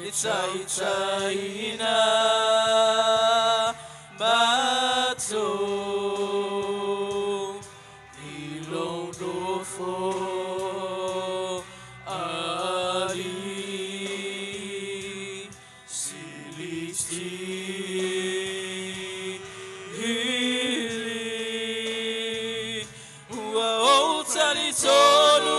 Itaitaina Matso Ilondofo Ali Silisti Hili Uaotalitonu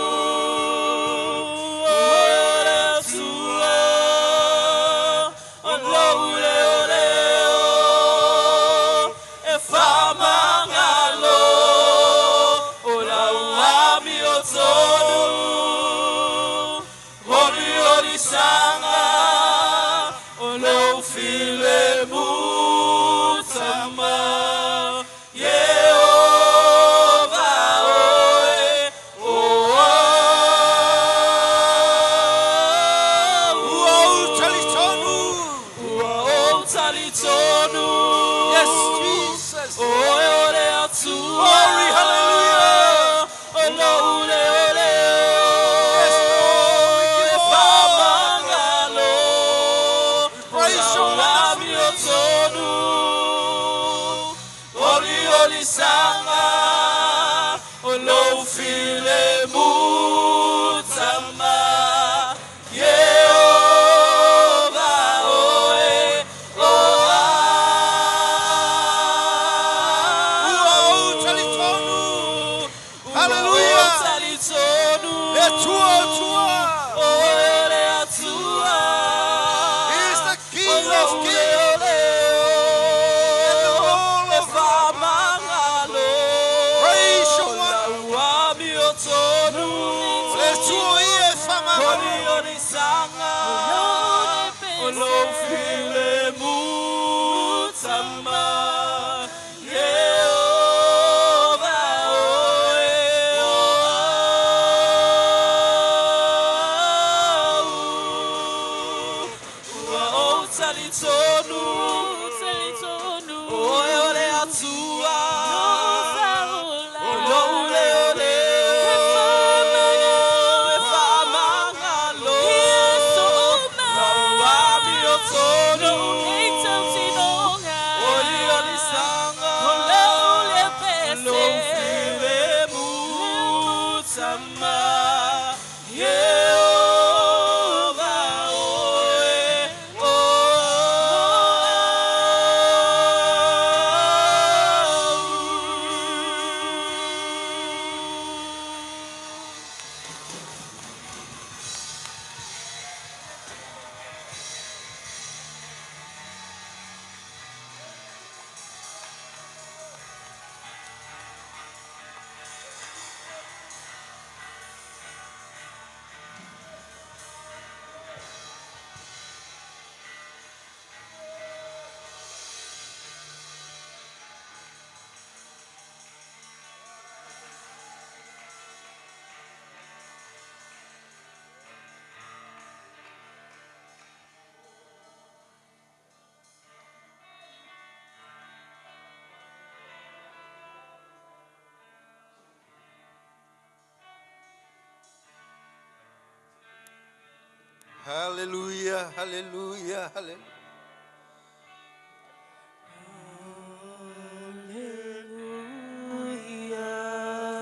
Hallelujah, hallelujah, hallelujah.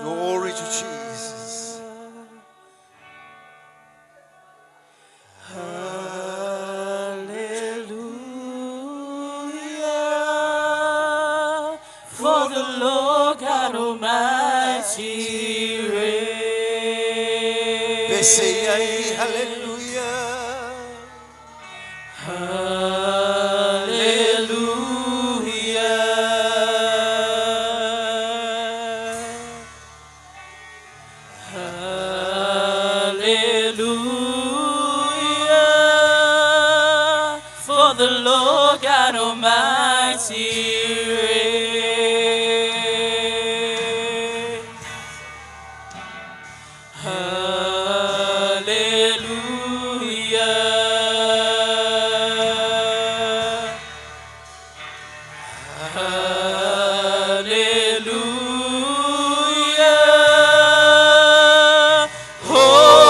Glory to Jesus. Hallelujah, for the Lord God Almighty reigns. They say aye, hallelujah. Hallelujah, for the Lord God Almighty reigns. Hallelujah. Hallelujah. Holy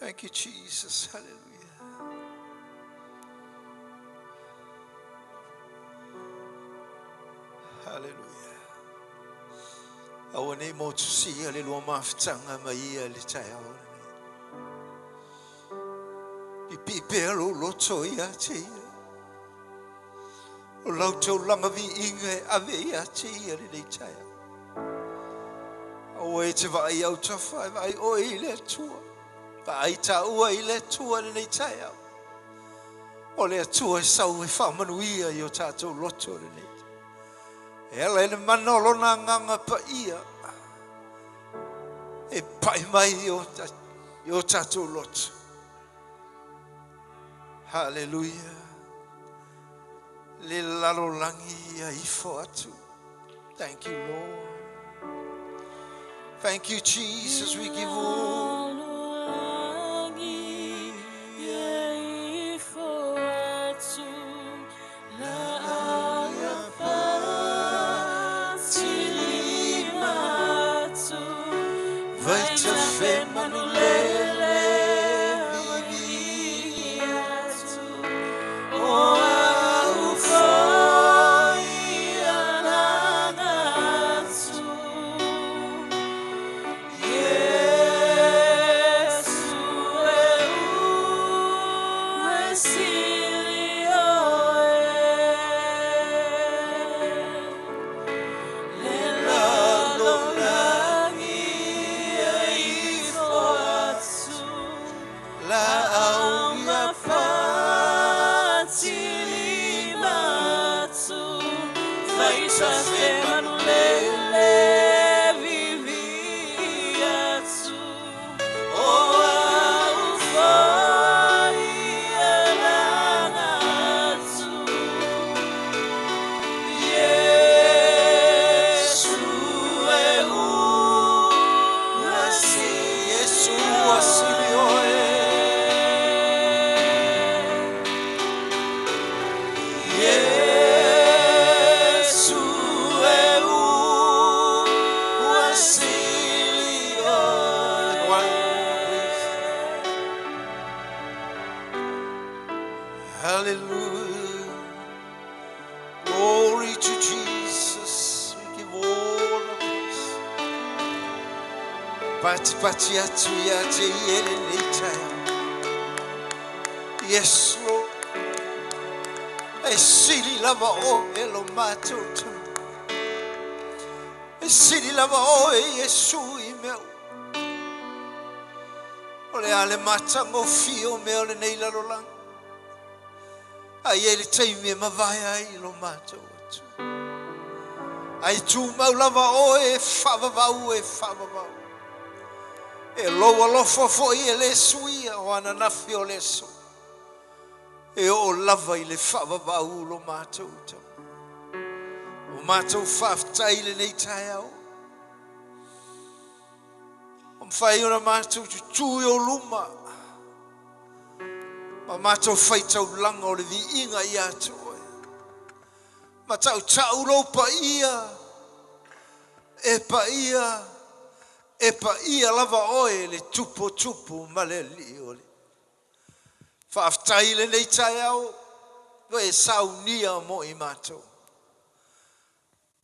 Thank you, Jesus. Hallelujah. Hallelujah. I want to more to see a little more tanga mai le tai au. Pi pero lo toia te. O lauto langa vi inge ave ia te le tai. O e te vai au ta fai vai o ile tua. Vai ta ua ile tua le tai au. O le tua sau e fa manuia yo tato loto le nei. Ela e manolo na nganga pa ia. E pai mai yo tato loto. Hallelujah. Le lalo langi ia ifo atu. Thank you, Lord. Thank you, Jesus. We give all. Hallelujah. Glory to Jesus. We give all the praise. Pati pati atu ya te yele leitaya. Yes, Lord. E sili lava o elo matoto. E sili lava o e Yesu I meu. Ole ale matango fio meu le nei lalolang. Ai ele tei me mavai ai lo mato atu. Ai tu mau lava o e whavavau e whavavau. E loa lofo fo I e le suia o ananafi o le so. E o lava I le whavavau lo mato atu. O mato whaftai le nei tai au. O mwhai ona mato tui o luma. Ma mato fai tau langa o le vi inga I ato oe. Ma tau tau lo pa ia. E pa ia lava oe le tupo tupo ma le li o le. Whaaftai le nei tai au. Koe saunia mo I mato.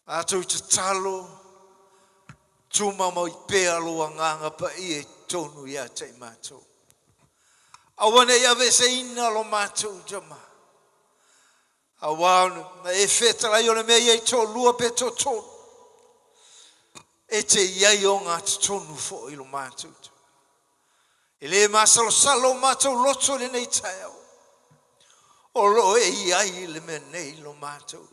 Ato te talo. Tuma mo I pea loa nganga pa ia tonu ia te mato. Awane ia vese ina lo matou jama. Awane na e fetala I ole mea iei tō lua pe tō tō. E te iei o ngā tonu fo I lo matou. E le masalo salo matou loto le nei tai au. O lo e iai le me nei lo matou.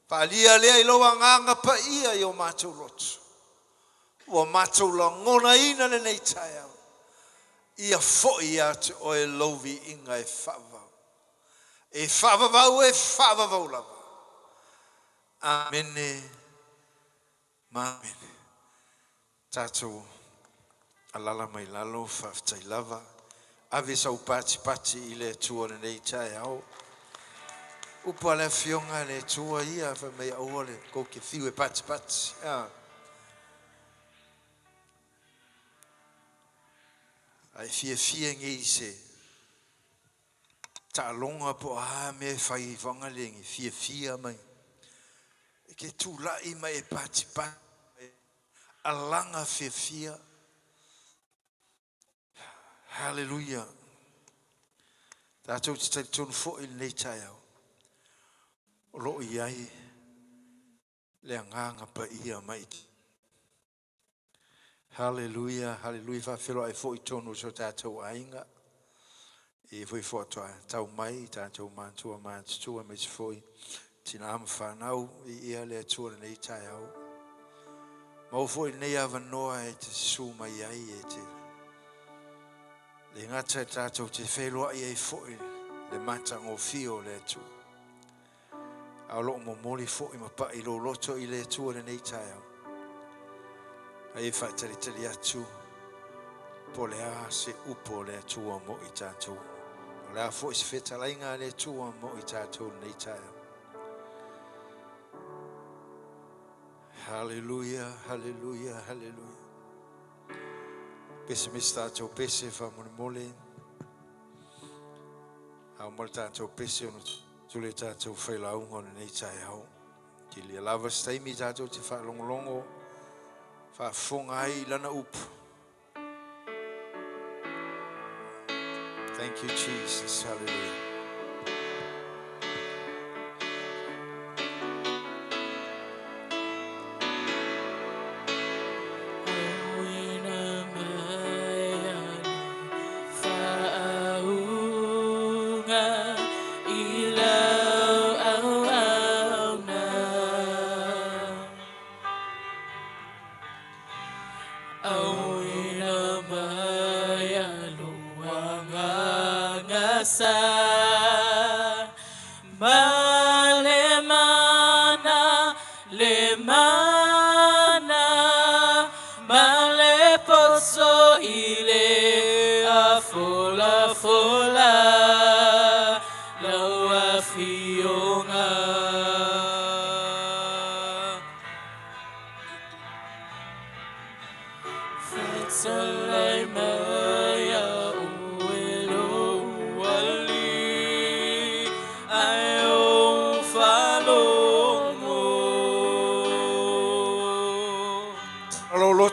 Palia lea I lo nganga pa ia I o matou loto. Ua matou la ngona ina le nei tai au. Ia foi atu o e lovi inga e whavau. E whavavau lava. Amene. Mamene. Tātou alala mai lalo whaftai lava. Ave sau pati I le tua nei tai au. Upa le fionga le tua ia fa mei au le ko ke fiu e pati. Ai fia ngi se. Ta longa po a me fai vanga lengi fia mai. Ke tu la I mai pati pa. Alanga fia. Hallelujah. Tātou te tonu fo I nei tai au. O lo iai le nganga pa ia mai. Hallelujah, hallelujah. Whawhero ai fo I tonu so tātou ainga. E foi fo toa tau mai tātou mātua me se foi. Tina ama whanau I ia le atua nei tai au. Mau foi nei awa noa e te su mai ai e te. Le ngata tātou te wheloa I ei foi le matang o fio le atua. Au loo mo moli foi ma pa I lo loto I le atua nei tai au. Ai whaitari atu. Po le a se upo le atua mo I tātou. Le a foi se whetalainga le atua mo I tātou nei tai au. Hallelujah, hallelujah, hallelujah. Pese mis tātou pese wha mole. Au mole tātou pese ono tule tātou whailaunga nei tai au. Ki lia lava staimi tātou te wha longolongo. Wha fonga ai lana upu. Thank you, Jesus. Hallelujah.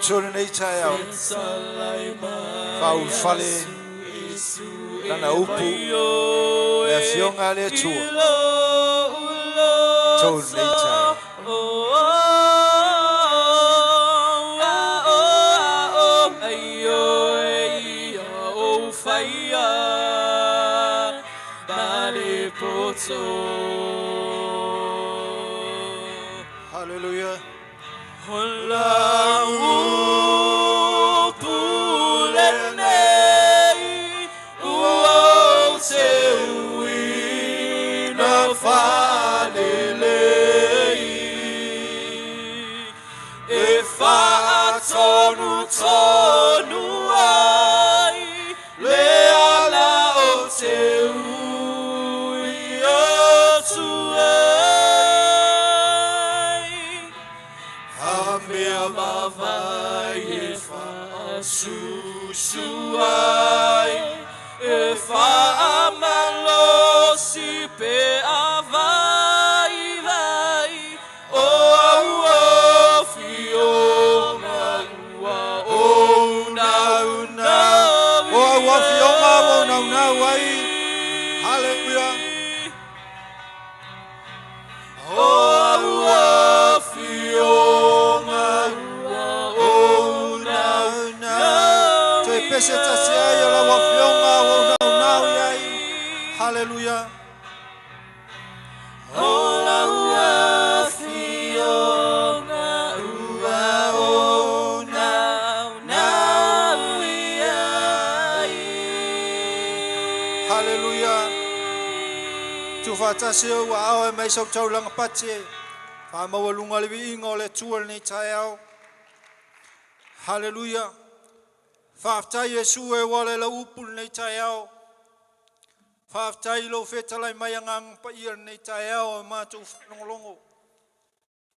Sore nei tai au. Fau fale lana upu le fionga le tua. Tau nei tai. Hallelujah. Tonu ai le ala o te ui atu ai ha mea mawai e wha susu ai e wha amalosi pe avai vai o au fio Hallelujah. Oh, fiona, oh, now, Toi pese ta se ai o la wa fionga o now yai. Hallelujah. Oh, la fiona, oh, now, Hallelujah. Tu fatasi o ao mai sau tau langa patie. Fa mawalunga le wingo le tual ni taiao. Hallelujah. Fa tai Yesu e wale la upul ni taiao. Fa tai lo fetalai mai ngang pa ir ni taiao ma tu longo.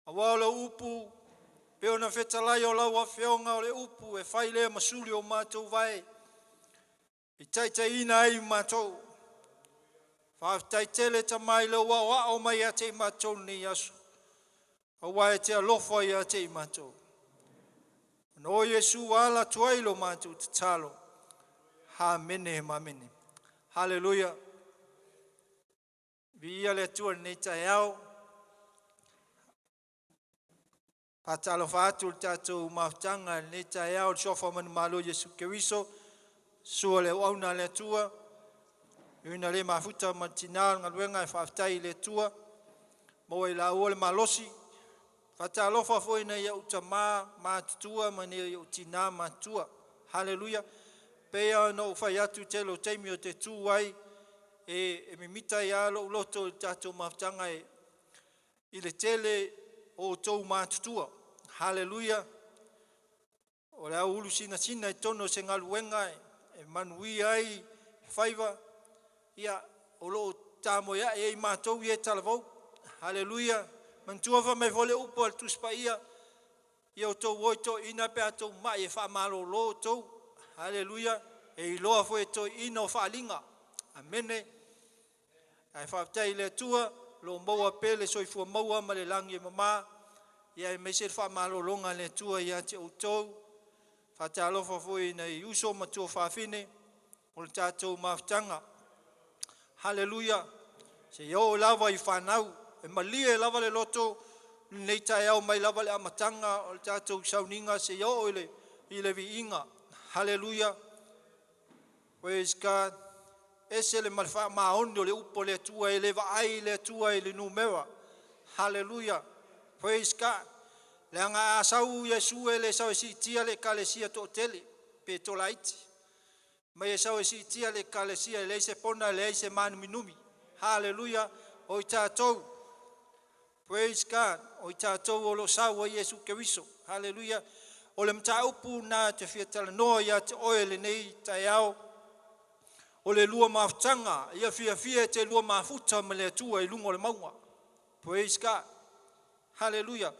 Awala upu pe ona fetalai o la wa feonga o le upu e fai le masuli o ma tu vai. I tai ina ai mātou. Whaafitai tele ta mai le wa o mai a te mātou ni asu. A wai te alofa i a te mātou. No Yesu ala tuailo mātou te talo. Ha mene ma mene. Hallelujah. Via le tua nei tai au. Patalo fatu tatou maftanga nei tai au sofa man malo Yesu Keriso. Sua le wauna le tua. Ina le mafuta matinal ngaluenga e whaftai le tua. Mo e la ole malosi. Fatalo fa foi na ia utama matutua mane ia utina matua. Hallelujah. Pea no fai atu te lo teimi o te tuai. E mimita ia lo loto tatou maftanga e. I le tele o tou matutua. Hallelujah. O le au ulu sina sina I tono se ngaluenga e manui ai faiva. Ia o lo tamo ia e matou ia talavou. Hallelujah. Mantua fa mai vole upo al tuspa ia. Ia o tou oito ina pe atou mai e wha malo lo tou. Hallelujah. E iloa fo e toi ina o wha linga. Amene. Ai whaftai le tua. Lo maua pele soifua maua ma le langi e mama. Ia e meise wha malo longa le tua ia te o tou. Whate alofa fo i nei uso matua whawhine. O le tātou maftanga. Hallelujah. Se yo lava I whanau. E malia e lava le loto. Nei tai au mai lava le amatanga. O le tātou sauninga se yo I le vi inga. Hallelujah. Praise God. Ese le malfa maondo le upo le tua e le vaai le tua e le numera. Hallelujah. Praise God. Le anga asau Yesu e le sau si tia le kalesia to tele. Pe to laiti. Ma e sau si tia le kalesia le se pona le se manu minumi. Hallelujah. O I tātou. Praise God. O I tātou o lo sau o Yesu Keriso. Hallelujah. O le mta upu na te fiatala noa ia te oele nei tai au. O le lua maftanga. Ia fia te lua mafuta ma le tua I lungo le maunga. Praise God. Hallelujah.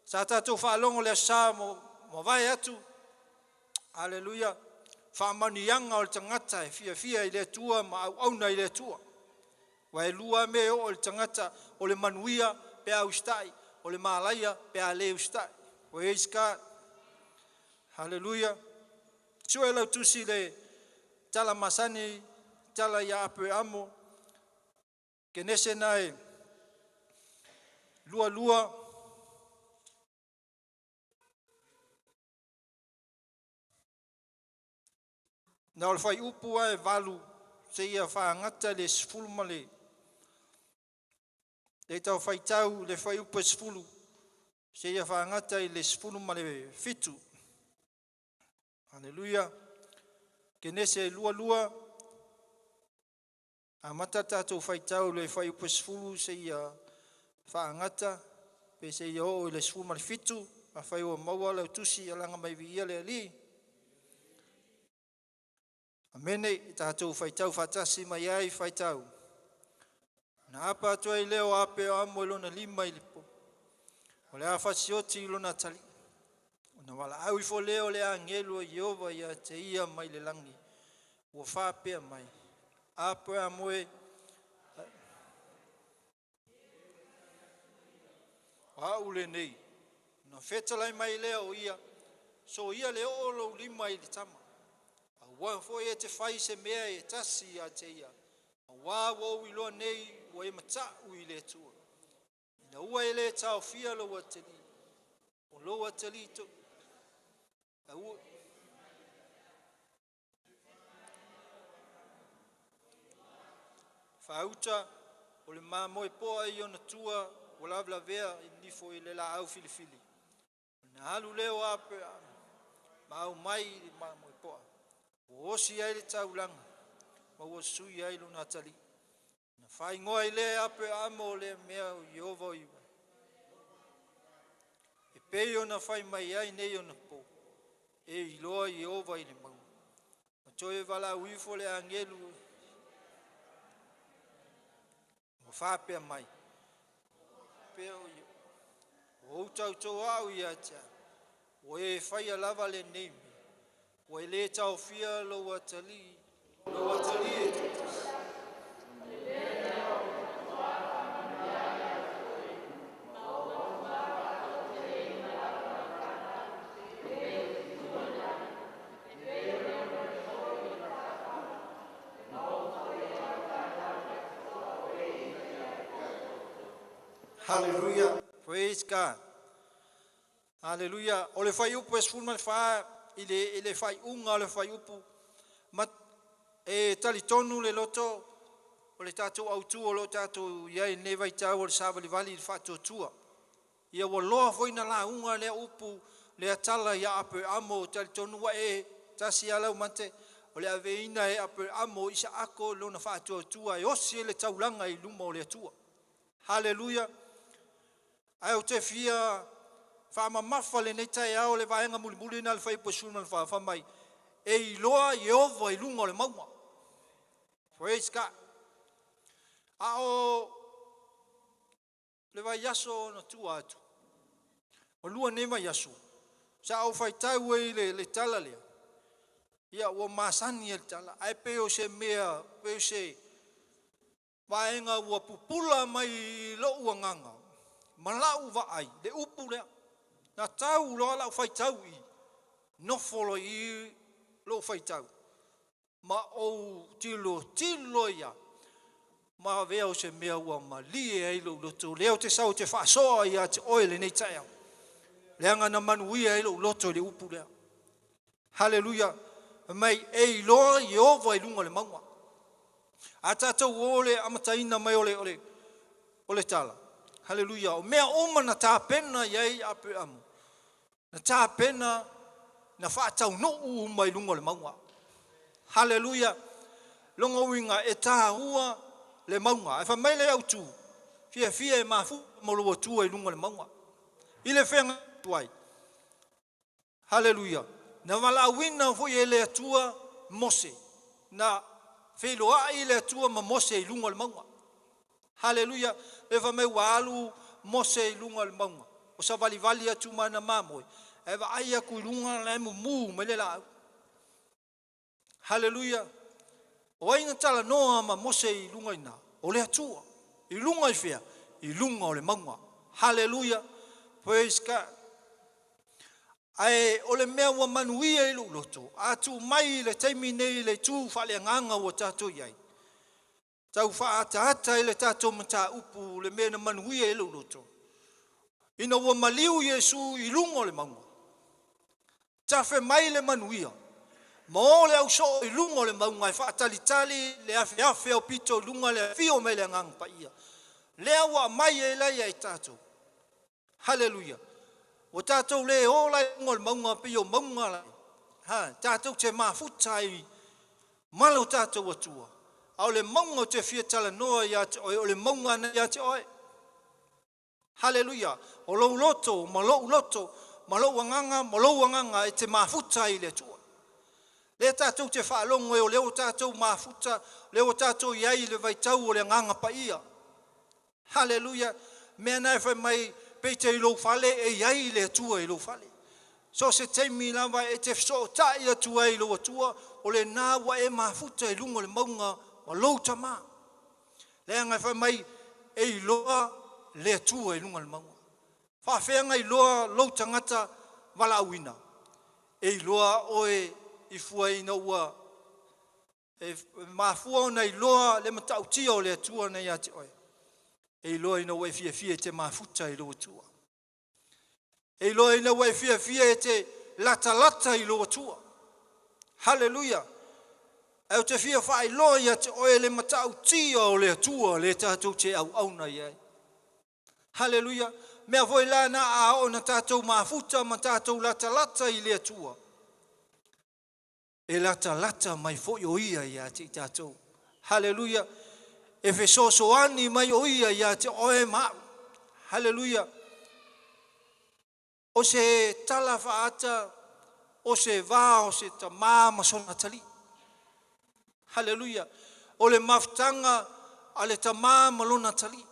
Sa tātou whaalongo le sa mo vai atu. Hallelujah. Whaamanianga o le tangata e fia I le tua ma au auna I le tua. Wa e lua me o le tangata o le manuia pe au stai. O le malaia pe a leu stai. Praise God. Hallelujah. Sua e lau tusi le tala masani, tala ia ape amo. Kenese nai lua. Na o le whai upu e valu se ia whaangata le sifulu ma le. Le tau whai tau le whai upu e sifulu. Se ia whaangata I le sifulu ma le fitu. Hallelujah. Kenese lua. A mata tātou whai tau le whai upu e sifulu se ia whaangata. Pe se ia o le sifulu ma le fitu. A whai ua maua lau tusi alanga mai vi ia le ali. Amene tātou whaitau whatasi mai ai whaitau. Na apa atua I leo ape o amo ilona lima I lipo. O le awhasioti ilona tali. O na wala au ifo leo le angelu o Yehova ia te ia mai le langi. Ua whapea mai. Ape amoe. Aule nei. Na whetalai mai leo ia. So ia le olo lima I le tama. Wa foi e te fai se mea e tasi a te ia. Wa wo ilo nei wa e mata u I le tua. Na ua e le tau fia lo wa te li. O lo wa te li to. Fauta o le mamoe poa I ona tua o lavla vea I nifo I le la au filifili. Na alu leo ape ma au mai I mamoe poa. O osi ai le taulanga. Ma ua sui ai luna tali. Na whai ngoa I le ape amo le mea o Yehova iwa. E pei o na whai mai ai nei o na po. E iloa Yehova I le mau. Ma toe wala uifo le angelu. Ma whapea mai. Pea o utau tō au I atia. O e whai alava le neimi. O e le tau fia lo wa tali Lo atali e tutas. Hallelujah. Praise God. Hallelujah. O le fai upu e sfulma le fa ile fai unga o le fai upu. Ma e tali tonu le loto o le tatou autu o lo tatou iai ne vai tau o le savali vali le fatu tua. Ia wa loa foi na la unga le upu le atala ia ape amo tali tonu wa e tasi ala mate o le aveina e ape amo isa ako lo na fatu tua e osi le taulanga i luma o le tua. Hallelujah. Ai o te fia fa mamafa le nei tai ao le vaenga mulimuli na le fai posuna le fa mai. E i loa Yehova i lunga o le maua. Praise God. Ao le vai yaso na tua atu. O lua nema yaso. Sa o fai tau e le tala lea. Ia o masani e le tala. Ai peo se mea, peo se vaenga ua pupula mai lo uanganga. Malau va ai, le upu lea. Na tau loa lau fai tau i. No folo i lo fai tau. Ma o tilo ia. Ma vea o se mea ua ma lie ai lo loto. Leo te sau te whaasoa ia te oile nei taia. Leanga na manuia ai lo loto le upu lea. Hallelujah. Mai ei loa Yehova i lunga le maua. A tātou ole amataina mai ole tala. Hallelujah. O mea oma na tāpena iai ape amu. Na tāpena na whaatau no mai lunga le maunga. Hallelujah. Longa winga e tāhua le maunga. E whamai le au tū. Fia e mafu molo tua i lunga le maunga. I le whenga tuai. Hallelujah. Na wala wina fo e le atua mose. Na wheloa i le atua ma mose i lunga le maunga. Hallelujah. E whamai walu mose i lunga le maunga. O sa vali atu mana mamoe. E wa aia ku i lunga le mu me le lau. Hallelujah. O aina tala noa ma mose i lunga ina. O le atua. I lunga i whea. I lunga o le maunga. Hallelujah. Praise God. Ai o le mea wa manuia i loto. Atu mai le teimi nei le tū whale nganga o tātou iai. Tau whaata i le tātou mata upu le mea na manuia i loto. Ina wa maliu Yesu i lunga o le maunga. Tafe mai le manuia. Ma o le au so i lunga o le maunga. I whaatalitali le afe o pito lunga le fio me le ngang pa ia. Lea wa mai e lai ai tātou. Hallelujah. O tātou le o lai ngol maunga pe o maunga lai. Ha, tātou te mafutai malo tātou atua. Au le maunga te fia tala noa ia te oe, o le maunga na ia te oe. Hallelujah. O lou loto, ma lou wanganga e te mafutai le tua. Le tātou te whaalongo e o leo tātou mafuta, leo tātou iai le vaitau o le nganga pa ia. Hallelujah. Mea nai whai mai peite i lou fale e iai le atua i lou fale. So se teimi lava e te so tai atua i lou atua o le nāwa e mafuta i lunga le maunga o lou tama. Le anga whai mai e i loa le atua i lunga le maunga. Whawhenga i loa lou tangata wala awina. E i loa oe i fua ina ua. E mafua ona i loa le matautia o le atua na ia te oe. E loa ina wai fia te mafuta i loa tua. E loa ina wai fia te lata i loa tua. Hallelujah. E te fia whai loa ia te oe le matau tia o le tua le tātou te au auna iai. Hallelujah. Mea voi la na a o na tātou mafuta ma tātou lata i le tua. E lata mai fo o ia ia te tātou. Hallelujah. E fe so ani mai o ia ia te oe ma. Hallelujah. O se tala whaata, o se vā, o se ta māma sona tali. Hallelujah. O le maftanga, a le ta māma lona tali.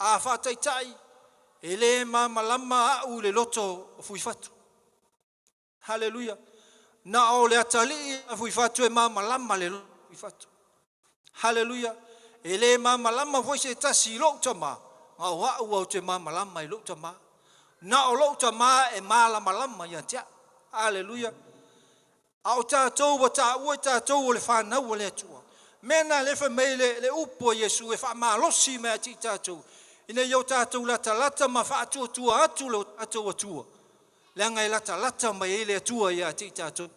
A whaataitai, e le māma lama au le loto o fui fatu. Hallelujah. Na o le atali a fui fatu e malama le fui fatu. Hallelujah. E le malama foi se tasi lo tama. Nga wa ua o te malama i lo tama. Na o lo tama e malama ia tia. Hallelujah. A o tātou wa tā ua tātou o le whanau o le atua. Mena le whamei le upo Yesu e whamalosi mea ti tātou. Ina iau tātou lata ma whaatua tua atu le tātou atua. Leanga e lata mai e le atua ia ti tātou.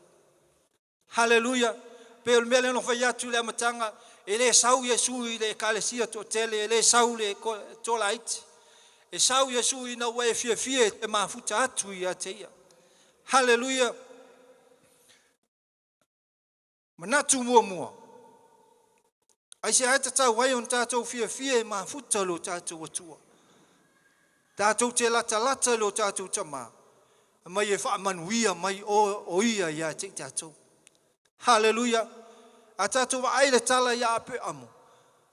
Hallelujah. Pe o mele no whai atu le amatanga. E le sau Yesu i le kalesia to tele. E le sau le tola iti. E sau Yesu i na ua e fia te mafuta atu ia te ia. Hallelujah. Manatu mua. Ai se haita tau wai on tātou fia e mafuta lo tātou atua. Tātou te lata lo tātou tama. Mai e whaamanuia mai o ia ia te tātou. Hallelujah. A tātou wa aile tala ia ape amu.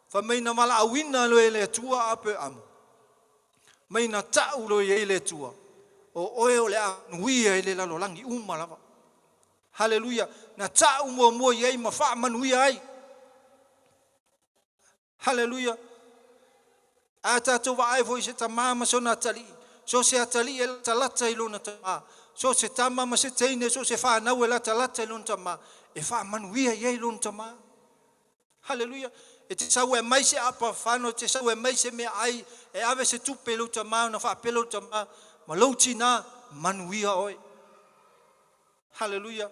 Fa mai na mala awina lo ele atua ape amu. Mai na tau lo ele atua. O oe o le anuia ele lalo langi umalava. Hallelujah. Na tau mua iei ma whaamanuia ai. Hallelujah. A tātou wa ai voi se tamā ma sona tali. So se atali e talata i lona tamā. So se tama ma se teine so se whanau e la talata i lona tamā. E whaamanuia iei lona tamā. Hallelujah. E te sau e mai se apa whano, te sau e mai se mea ai. E ave se tupe lo tamā, na whaapelo tamā. Ma lauti nā manuia oi. Hallelujah.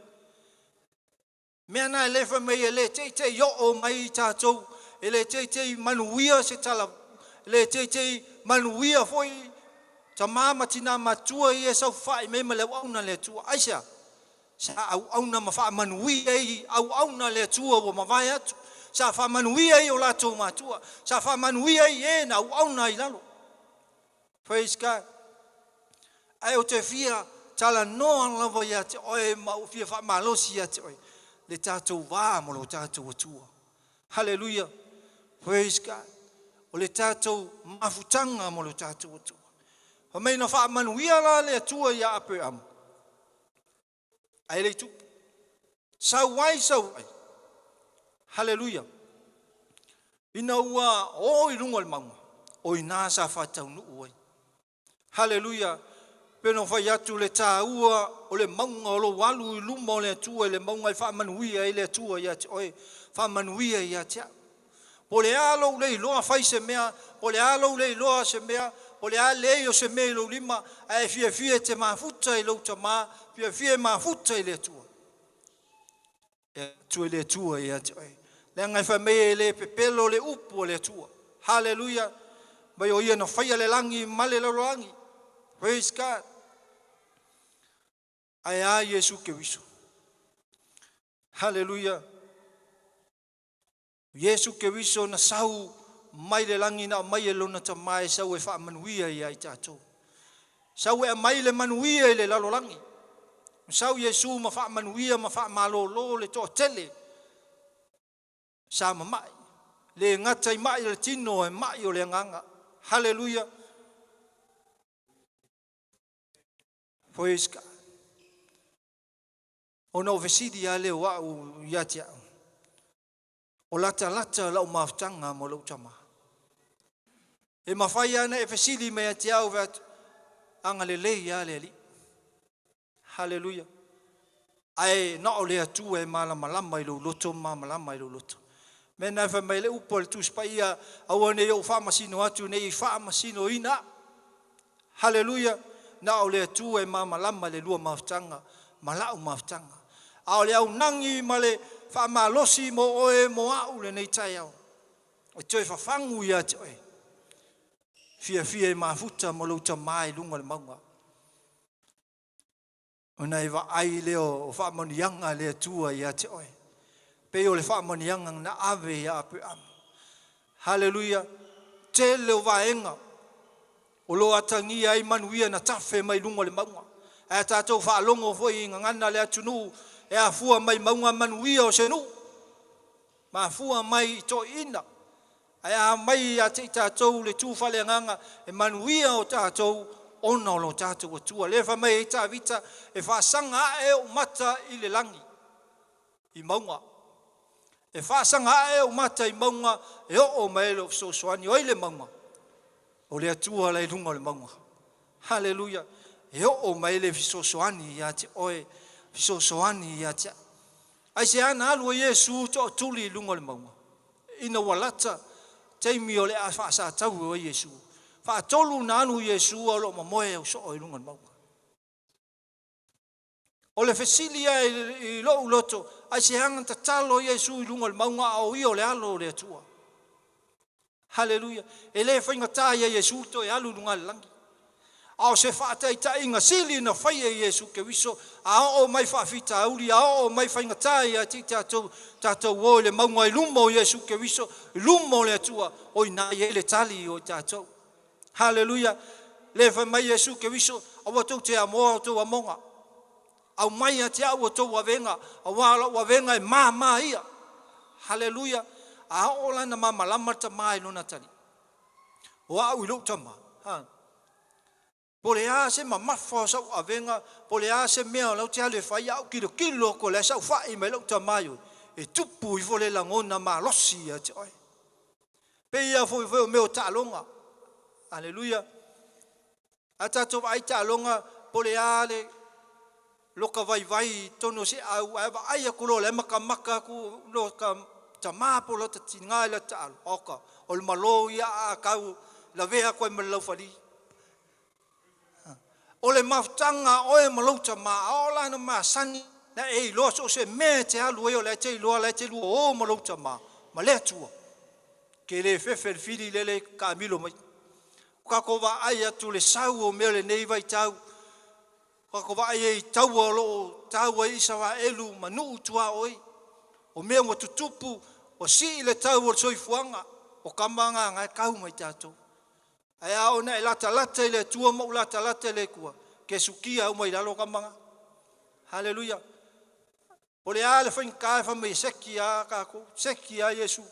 Mea nā e lefa mei e le te yo o mai tātou. E le te manuia se tala. Le te manuia foi. Ta mama tina matua i e sau whai me ma leo auna le tua. Aisha. Sa au auna ma wha manuia i au auna le tua o ma vai atu. Sa wha manuia i o la tau matua. Sa wha manuia i e na au auna i lalo. Praise God. Ai o te fia tala noa lava ia te oe ma o fia wha malosi ia te oe. Le tātou wā mo lo tātou atua. Hallelujah. Praise God. O le tātou mafutanga mo lo tātou atua. O mei na wha manuia la le atua ia ape amu. Ai le tupu. Sau wai. Hallelujah. Ina ua o i runga le maunga. O i nā sa whatau nu uai. Hallelujah. Peno whai atu le tā ua o le maunga o lo walu i luma o le atua i le maunga i wha manuia i le atua ia te oe. Wha manuia ia te au. Po le alo le iloa whai se mea. Po le alo le iloa se mea. O le a lei o se mei lo lima, a e fia te mafuta i lau tamā, fia mafuta i le atua. E atua i le atua i ati oi. Le ngai wha mei le pepelo le upu o le atua. Hallelujah. Mai o ia na whaia le langi, male le langi. Praise God. Ai a Yesu ke wiso. Hallelujah. Yesu ke wiso na sau mai le langi na mai e lona ta mai sau e wha manuia i ai tātou. Sau e mai le manuia i le lalo langi. Sau Yesu ma wha manuia ma wha malolo le toa tele. Sa ma mai. Le ngata i mai le tino e mai o le nganga. Hallelujah. Praise God. O na ofesidi a leo au iatia. O lata lau maftanga mo lau tama. E mawhai ana e fesili mea te au vat anga le lei a le li. Hallelujah. Ai na o le atu e malama i lo loto malama i lo loto. Mena e whamai le upo le tuspaia au ane o whamasino atu nei whamasino ina. Hallelujah. Na o le atu e malama le lua maftanga malau maftanga. A o le au nangi ma le whamalosi mo oe mo au le nei tai au. O toi whafangu ia te oe. Fia e mafuta mo lau tamai lunga le maunga. O nei wa ai leo o whamanianga le atua ia te oe. Pe o le whamanianga na ave ia apu amu. Hallelujah. Te leo vaenga. O lo atangi ai manuia na tafe mai lunga le maunga. E tātou whaalongo foi inga ngana le atunu. E a fua mai maunga manuia o senu. Ma fua mai to ina. E a mai a te tātou le tūwhale nganga. E manuia o tātou ona o lo tātou atua. Le whamai e tā vita e whaasanga e o mata i le langi, i maunga. E whaasanga e o mata i maunga e o mai lo sosoani o i le maunga. O le atua le runga le maunga. Hallelujah. E o mai le fisosoani ia te oe, fisosoani ia te. Ai se ana alu o Yesu to tuli i lunga le maunga. Ina walata, teimi o le a whaasa tau o Yesu. Whaatolu na anu Yesu o lo mamoe o so o i lunga le maunga. O le fesilia i lo uloto, ai se hanga ta talo Yesu i lunga le maunga au i o le alo o le atua. Hallelujah. E le whainga tā ia Yesu to e alu lunga le langi. Ao se whaatai ta inga sili na whai e Yesu ke wiso, a o mai whaafita auri, a o mai whainga tai a ti tātou o le maunga i lumo o Yesu ke wiso, i lumo le atua, o i nai e le tali o tātou. Hallelujah. Le whai mai Yesu ke wiso, a watou te amoa o tau amonga. Au mai a te au o tau wavenga, a wala wavenga e maa ia. Hallelujah. A o lana mama lamata mai lona tali. O au i lo tama. Po le a se mamafa sau avenga, po le a se mea lau te ale whai au kilo ko le sau whai mai lau tamayo. E tupu i fole langona ma losi a te oi. Pe ia fo i meo ta'alonga. Aleluia. A tatou ai ta'alonga, po le a le loka vai tono se au ava aia kulo le maka ku loka tama po lo ta tinga le ta'al. Oka, o le malo ia a kau la vea koe malau whali. O le maftanga o e malouta ma o la na ma sani na e lo so se me te alu e o le te lu o malouta ma le atua ke le fefe fili le kamilo mai ka ko va ai atu le sau o me le nei vai tau ka ko va ai tau o lo tau e isa va elu manu tua oi o me mo tutupu o si le tau o soifuanga o kamanga ngai kau mai tatu. Ai au na lata le tua mo lata le kua ke sukia o mai lalo kamanga. Hallelujah. O le ale fain ka fa me sekia ka ko sekia Yesu.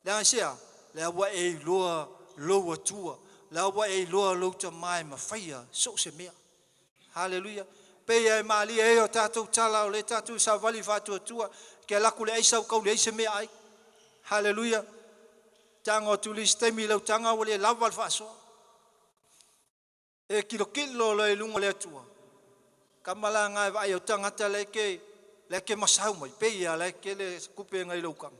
La sia le wa e lo tua la wa e lo ta mai ma faia so se mea. Hallelujah. Pe e mali e o tatu tala o le tatu sa vali fatu tua ke la ku le isa ko le se mea ai. Hallelujah. Tango tulis temi lau tanga o le lava faso. E kilo le lunga le atua. Kamala ngai vai o tangata le ke masau mai. Pe ia le ke le kupe ngai laukang.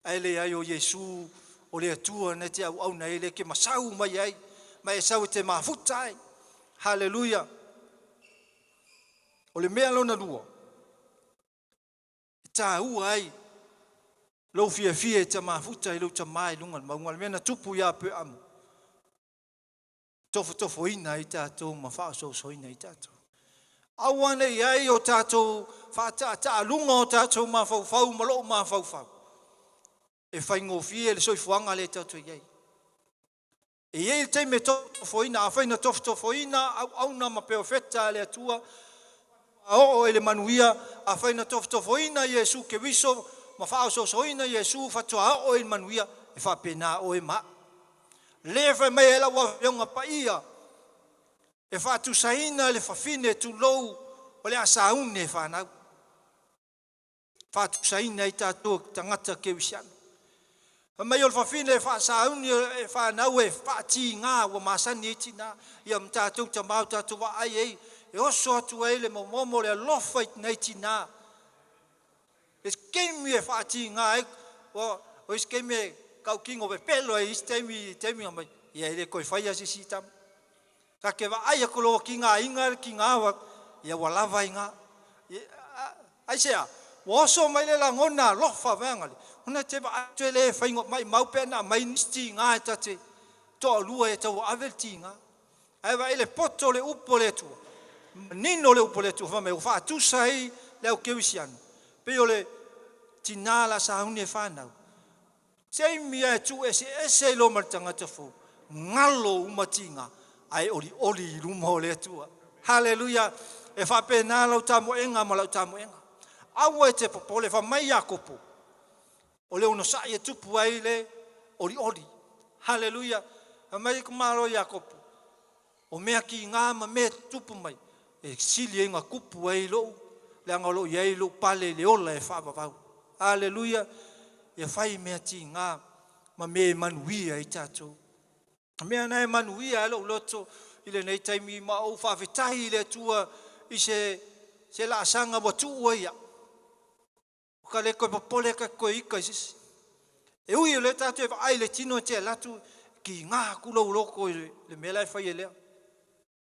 Ai le ai o Yesu o le atua na te au nei le ke masau mai ai. Mai sau te mafutai. Hallelujah. O le mea lona lua. Ta ai. Lo fia te mafuta i lo te mai lunga maunga mena tupu ia pe amu. Tofo ina i tātou ma whaaso ina i tātou. Awane iai o tātou whaata lunga o tātou ma whau ma loo ma whau. E whaingo fia le soifuanga le tātou iai. E iei te me tofo ina, a whaina tofo ina au na ma peo feta le atua. A o ele manuia, a whaina tofo ina Yesu ke wiso ma fa so ina Yesu fa toa o il manuia e fa pena o e ma le fa mai la wa yonga pa ia e fa tu saina le fa fine tu lou o le asa une fa na fa tu saina ita to tangata ke wisian mai o fa fine fa sa une e fa na we fa ti nga wa masani tina ia mta tu ta tu wa ai e o so tu ele mo le lo fa nei tina. Es kemi e whaati ngai, o es kemi e kau kingo pe pelo e is temi amai. Ia ere koe whaia si sitam. Ka ke wa aia kolo ki ngā wak, ia walava i ngā. Ai sea, waso mai le la ngona lofa vangale. Huna te wa atu le whaingo mai maupena mai nisti ngā e tate. Toa lua e tau avel ti ngā. Ai wa ele poto le upo le tu. Nino le upo le tu, wha me u wha atu sahi le au kewisianu. Pe o le tinala sa hune whanau. Sei mia tu ese lo martanga te fu. Ngalo umatinga. Ai oli rumo le tua. Hallelujah. E whapena lau tamu enga ma lau tamu enga. Awa e te popole wha mai a kopo. O le ono sa e tupu ai le oli. Hallelujah. A mai kumaro i a kopo. O mea ki ngā ma mea tupu mai. E sili e ngā kupu ai lo. Le anga lo iei lo pale le ola e whaapapau. Aleluia. E whai mea ti ngā ma mea manuia i tātou. Mea nei manuia e lo loto. Ile nei taimi ma o whawhetahi le tua i se la sanga wa tua ia. O ka le koe papole ka koe ika isisi. E ui o le tātou e ai le tino te latu ki ngā kulau loko le mea lai whai e lea.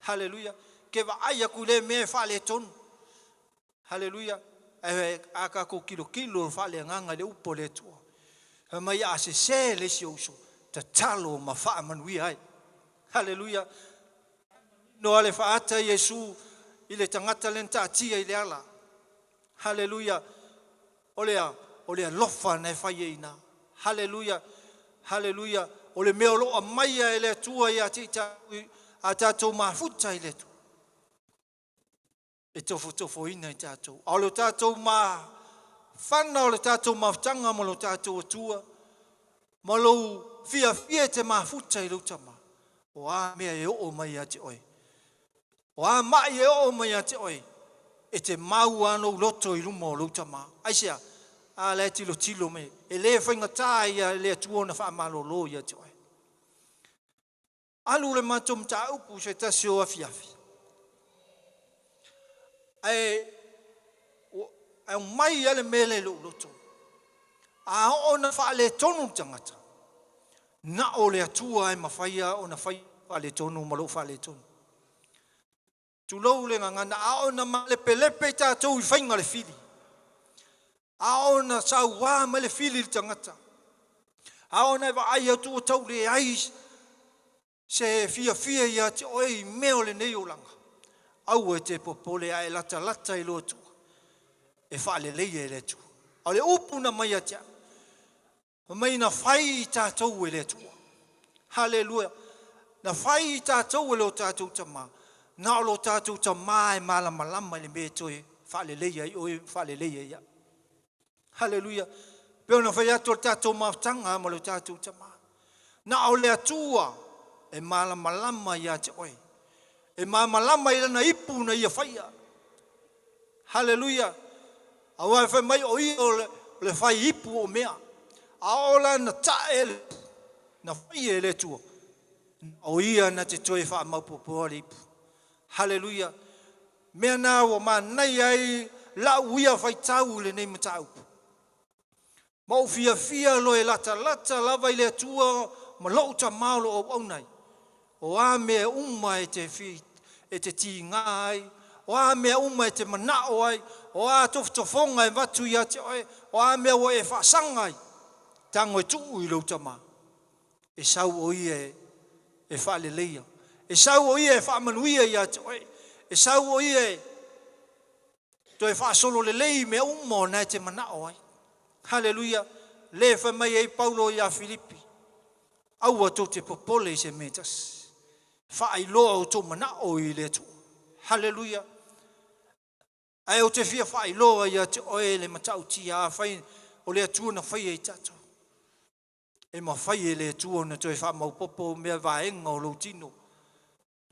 Haleluia. Ke wa ai aku le mea wha le tonu. Haleluia. E aka ko kilo wha le nganga le upo le tua. E mai a se le si ouso. Ta talo ma wha manui ai. Haleluia. No ale wha ata Yesu i le tangata len tātia i le ala. Haleluia. O lea lofa nei whai e ina. Haleluia. Haleluia. O le mea loa maia e le tua i a tātou mafuta i le tua. E tofo ina i tātou. O le tātou ma whana o le tātou mawtanga mo le tātou atua. Ma lou fia te mafuta i lautama. O a mea e o mai a te oi. O a mai e o mai a te oi. E te mau ano loto i rumo o lautama. Aisea, a le tilo me. E le whainga tā ia le atua na wha amalo lo i a te oi. Alu le matum ta upu se tasi o afiafi. Ai mai ale mele lo loto. A ona fa le tonu tangata. Na o le atua e mawhaia o na whai fa le tonu malo fa le tonu. Tu lau le ngana a ona ma le pelepe tātou i whainga le fili. A ona sau wā ma le fili le tangata. A ona e wa ai atu o tau le ais. Se fia ia te oi meo le nei o langa. Au e te popole ai lata i lotu. E wha le leie le tu. A le upuna mai atia. Mai na whai i tātou e le tu. Hallelujah. Na whai i tātou e lo tātou tama. Na o lo tātou tama e malama le me toi. Wha le leie i oi, wha le leie ia. Hallelujah. Peo na whai ato tātou maftanga ma lo tātou tama. Na o le atua. E malama ia te oi. E malama i lana ipu na ia whaia. Hallelujah. Awa e whai mai o i o le whai ipu o mea. Aola na tae le. Na whai e le tua. O ia na te toi wha maupopoa le ipu. Hallelujah. Mea nā o ma nei ai la uia whai tau le nei matau. Mau fia lo e lata lava i le tua ma lau ta maolo o au nei. O a mea uma e te tīngā ai. O a mea uma e te manao ai. O a tofonga e watu i ate oi. O a mea o e whaasanga ai. Tango e tuu i lautama. E sau o ia e whaale leia. E sau o ia e whaamanuia i ate oi. E sau o ia e to e whaasolo le lei mea uma o nei te manao ai. Hallelujah. Le whamai e Paulo i a Filipi. Aua tō te popole i se metas. Whaai loa o tō manao i le tō. Hallelujah. Ai o te fia whaai loa i a te oe le matau ti a whai o le atua na whai e tato. E ma whai e le atua na toi wha maupopo mea vaenga o lo tino.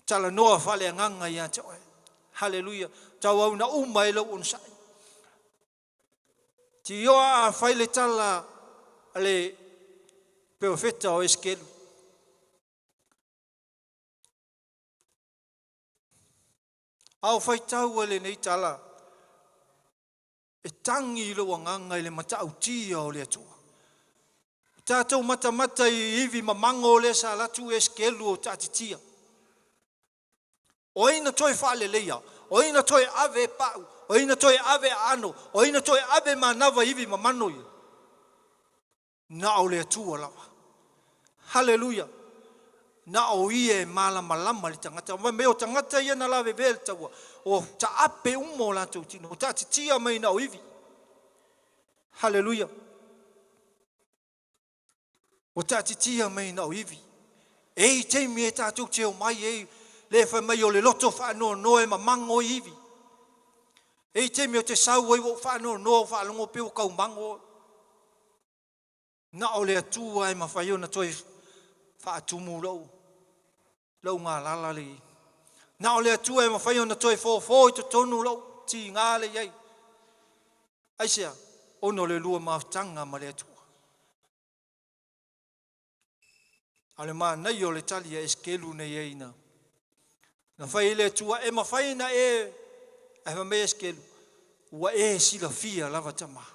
Tala noa whale anganga i a te oe. Hallelujah. Tau au na uma e lau onsai. Ti oa a whai le tala ale peofeta o eskelu. Au whai tau ale nei tala. E tangi lo anganga i le matau tia o le atua. Tātou mata i iwi mamango le sa latu eskelu o tātitia. O ina toi whale leia. O ina toi ave pau. O ina toi ave ano. O ina toi ave manawa iwi mamano i. Na o le atua lawa. Hallelujah. Na o ie malama le tangata. Me o tangata ia na lawe vele taua. O ta ape umo la tau tino. O tati tia mai na o iwi. Hallelujah. O tati tia mai na o iwi. Ei teimi e tātou te o mai ei. Le whai mai o le loto whaanoa noe ma mango iwi. Ei teimi o te sau ei o whaanoa noa whaalongo peo kau mango. Na o le atua e ma whai o na toi whaatumu lau. Lau ngā lalali. Na o le atua e mawhai ona toi fōfō i to tonu lau ti ngā le iei. Aisea, ono le lua maafutanga ma le atua. Ale maa nei o le tali e eskelu nei eina. Na whai le atua e mawhai na e me eskelu. Ua e sila fia lava tama.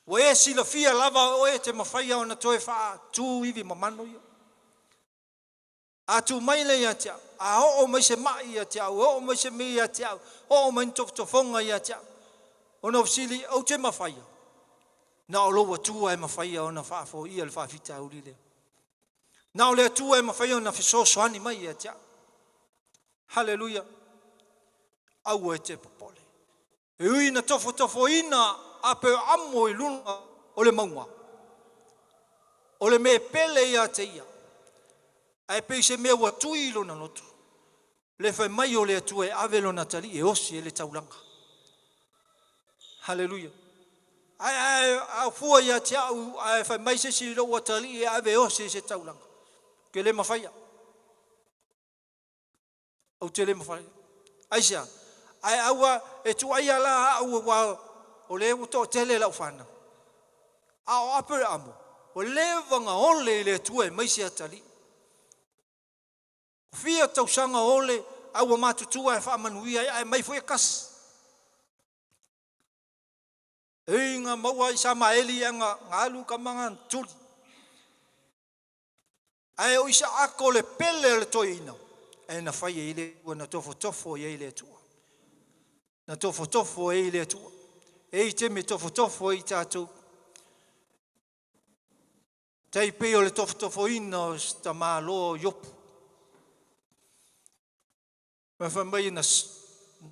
Ua e sila fia lava o e te mawhai au na toi wha tū iwi mamano ia. A tu mai le ia tia, a o mai se mai ia tia, o mai se mi ia tia, o mai tofonga ia tia. Ona usili au te mawhaia. Na o loa tua e mawhaia ona whaafo ia le whaafita uri leo. Na o lea tua e mawhaia ona whisosoani mai ia tia. Hallelujah. Au e te popole. E ui na tofo ina a pe amo i lunga o le maunga. O le me pele ia te ia. Ai pe se mea ua tui lona lotu. Le fai mai o le atua e ave lona tali e osi e le taulanga. Hallelujah. Ai fua ia te au, ai fai mai se si lo ua tali e ave osi e se taulanga. Ke le mawhaia. Au te le mawhaia. Aisea, ai aua e tu ai ala au wa o le uto tele la ufana. Au apere amo. O le vanga ole le tua e mai se atali. Fia tausanga ole au matutua e whaamanuia ai mai fwe kas. E ngā maua i sa maeli e ngā alu ka mga tuli. Ai o isa ako le pele le toi ina. E na whai e ile ua na tofo e ile tua. Na tofo e ile tua. E i te me tofo i tātou. Tei pe o le tofo ina o sta maa loa yopu. Me whamai na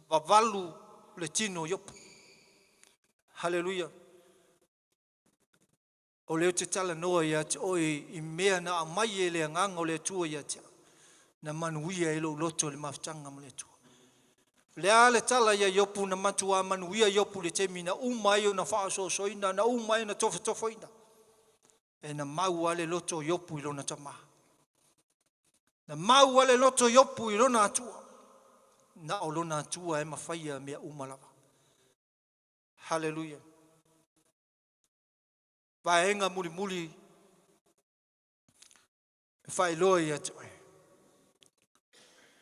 wavalu le tino yopu. Hallelujah. O leo te tala noa ia te oi i mea na amai e le anganga o le tua ia te. Na manuia e lo loto le mafutanga mo le tua. Le ale tala ia yopu na matua manuia yopu le te mina umai o na whaasosoina na umai na tofoina. E na mau ale loto yopu i lona tamaha. Na mau ale loto yopu i lona atua. Na o lona atua e mawhaia mea umalawa. Hallelujah. Vaenga muli whai loa ia te oe.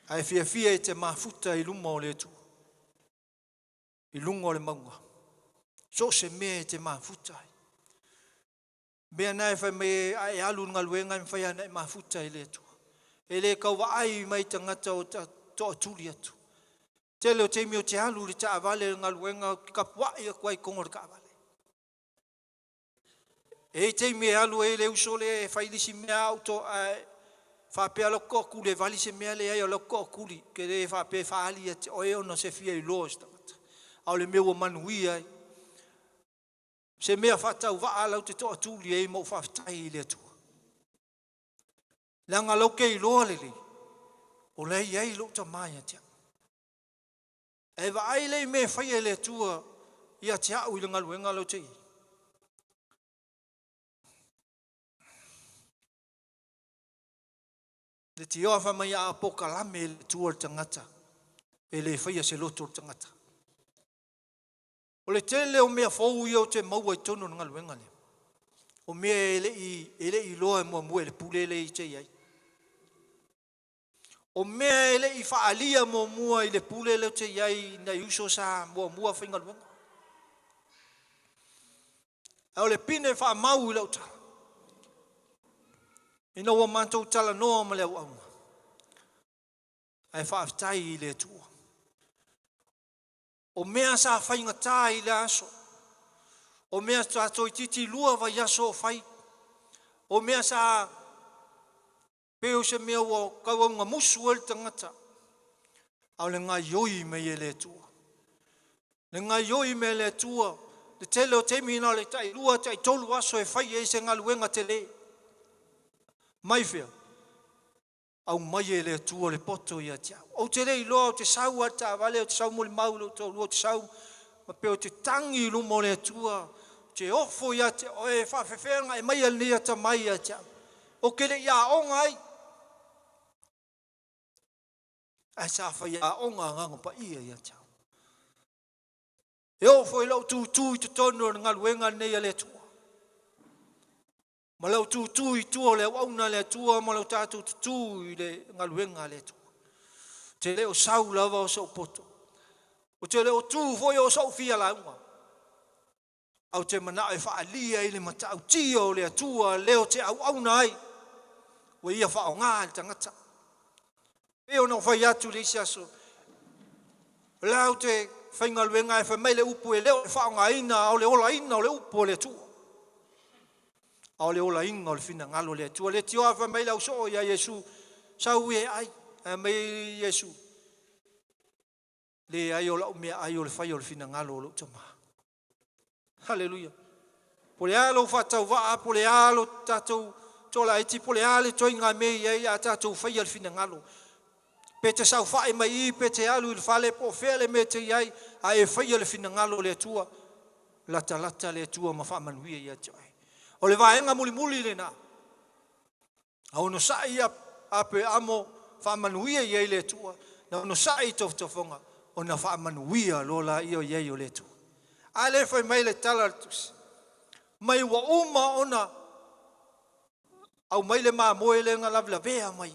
Ai fia e te mafuta i lunga o le tu. I lunga o le maunga. So se mea e te mafuta. Mea nai whai me ai alu ngā luenga i whai ana e mafuta i le tu. E le kau wa ai mai tangata o toa tuli atu. Te leo te mio te alu li ta avale ngā luenga ki kapua i a kuai kongor ka avale. E te me alu e le usole e whailisi mea auto whapea loko kule valise mea le ai o loko kuli ke le whapea whaali a te oe ona se fia i loa stamata. Au le mewa manui ai. Se mea whatau waa lau te toa tuli e mau whaftai i le atua. Langa lauke i loa lele. O le iei lo ta mai a tia. E wa ai lei me whai e le atua i a tia ui langa luenga lau te i. Le ti oa whamai a apoka lame e le tua le tangata. E le whaia se loto le tangata. O le tele o mea fau i o te maua i tono nga luenga le. O mea e le i loa e mua e le pule le i te iai. O mea e le i whaalia mua i le pule le te iai na iuso sa mua whainga luenga. O le pine wha mau i lauta. Ina ua mantou tala noa ma le au aunga. Ai whaaftai i le tua. O mea sa whainga tā i le aso. O mea sa toi titi lua vai aso o whai. O mea sa peo se mea ua kauaunga musu el tangata. Au le ngā ioi me i le tua. Le ngā ioi me le tua. Le tele o te mina le tai lua tai tolu aso e whai e se ngā luenga te le. Mai whea. Au mai e le tua le poto i a tia. O te rei loa o te sau a ta vale o te sau moli maulu o lua te sau. Ma pe o te tangi lumo le tua. Te ofo i a te oe whawhewhenga e mai al nia ta mai a tia. O kele ia o ngai. Ai sa fai a onga nganga pa ia chao. E o foi lau tu te tono ngā luenga nei le tua. Ma lau tu i tua le wauna le tua, ma lau tātou tu i le ngā luenga le tua. Te leo sau lava o sau poto. O te leo tu foi o sau fia launga. Au te mana e whaalia i le matau tio le atua, leo te au nai. Wa ia whao ngā le tangata. Eo no whai atu le isi aso. Lau te whainga luenga e whamei le upu e leo le whao ngā ina, au le ola ina o le upu o le atua. Au le ola inga o le fina ngalo le atua. Le tio a whamei lau so ia Yesu. Sau e ai, e mei Yesu. Le ai o lau mea ai o le whai o le fina ngalo o le utama. Haleluia. Po le alo whatau waa, po le alo tatou tola iti, po le ale toi ngā mei ei a tatou whai al fina ngalo. Pe te sau whae mai I, pe te alu il whale po whele me te iai, a e whai al fina ngalo le atua, lata le atua ma wha manuia ia te ai. O le vaenga muli le na. A ono sai a pe amo wha manuia iai le atua, na ono sai tofonga, o na wha manuia lola io iai o le atua. Ale foi mai le talartus. Mai wa uma ona au mai le ma moe le ngalavla vea mai.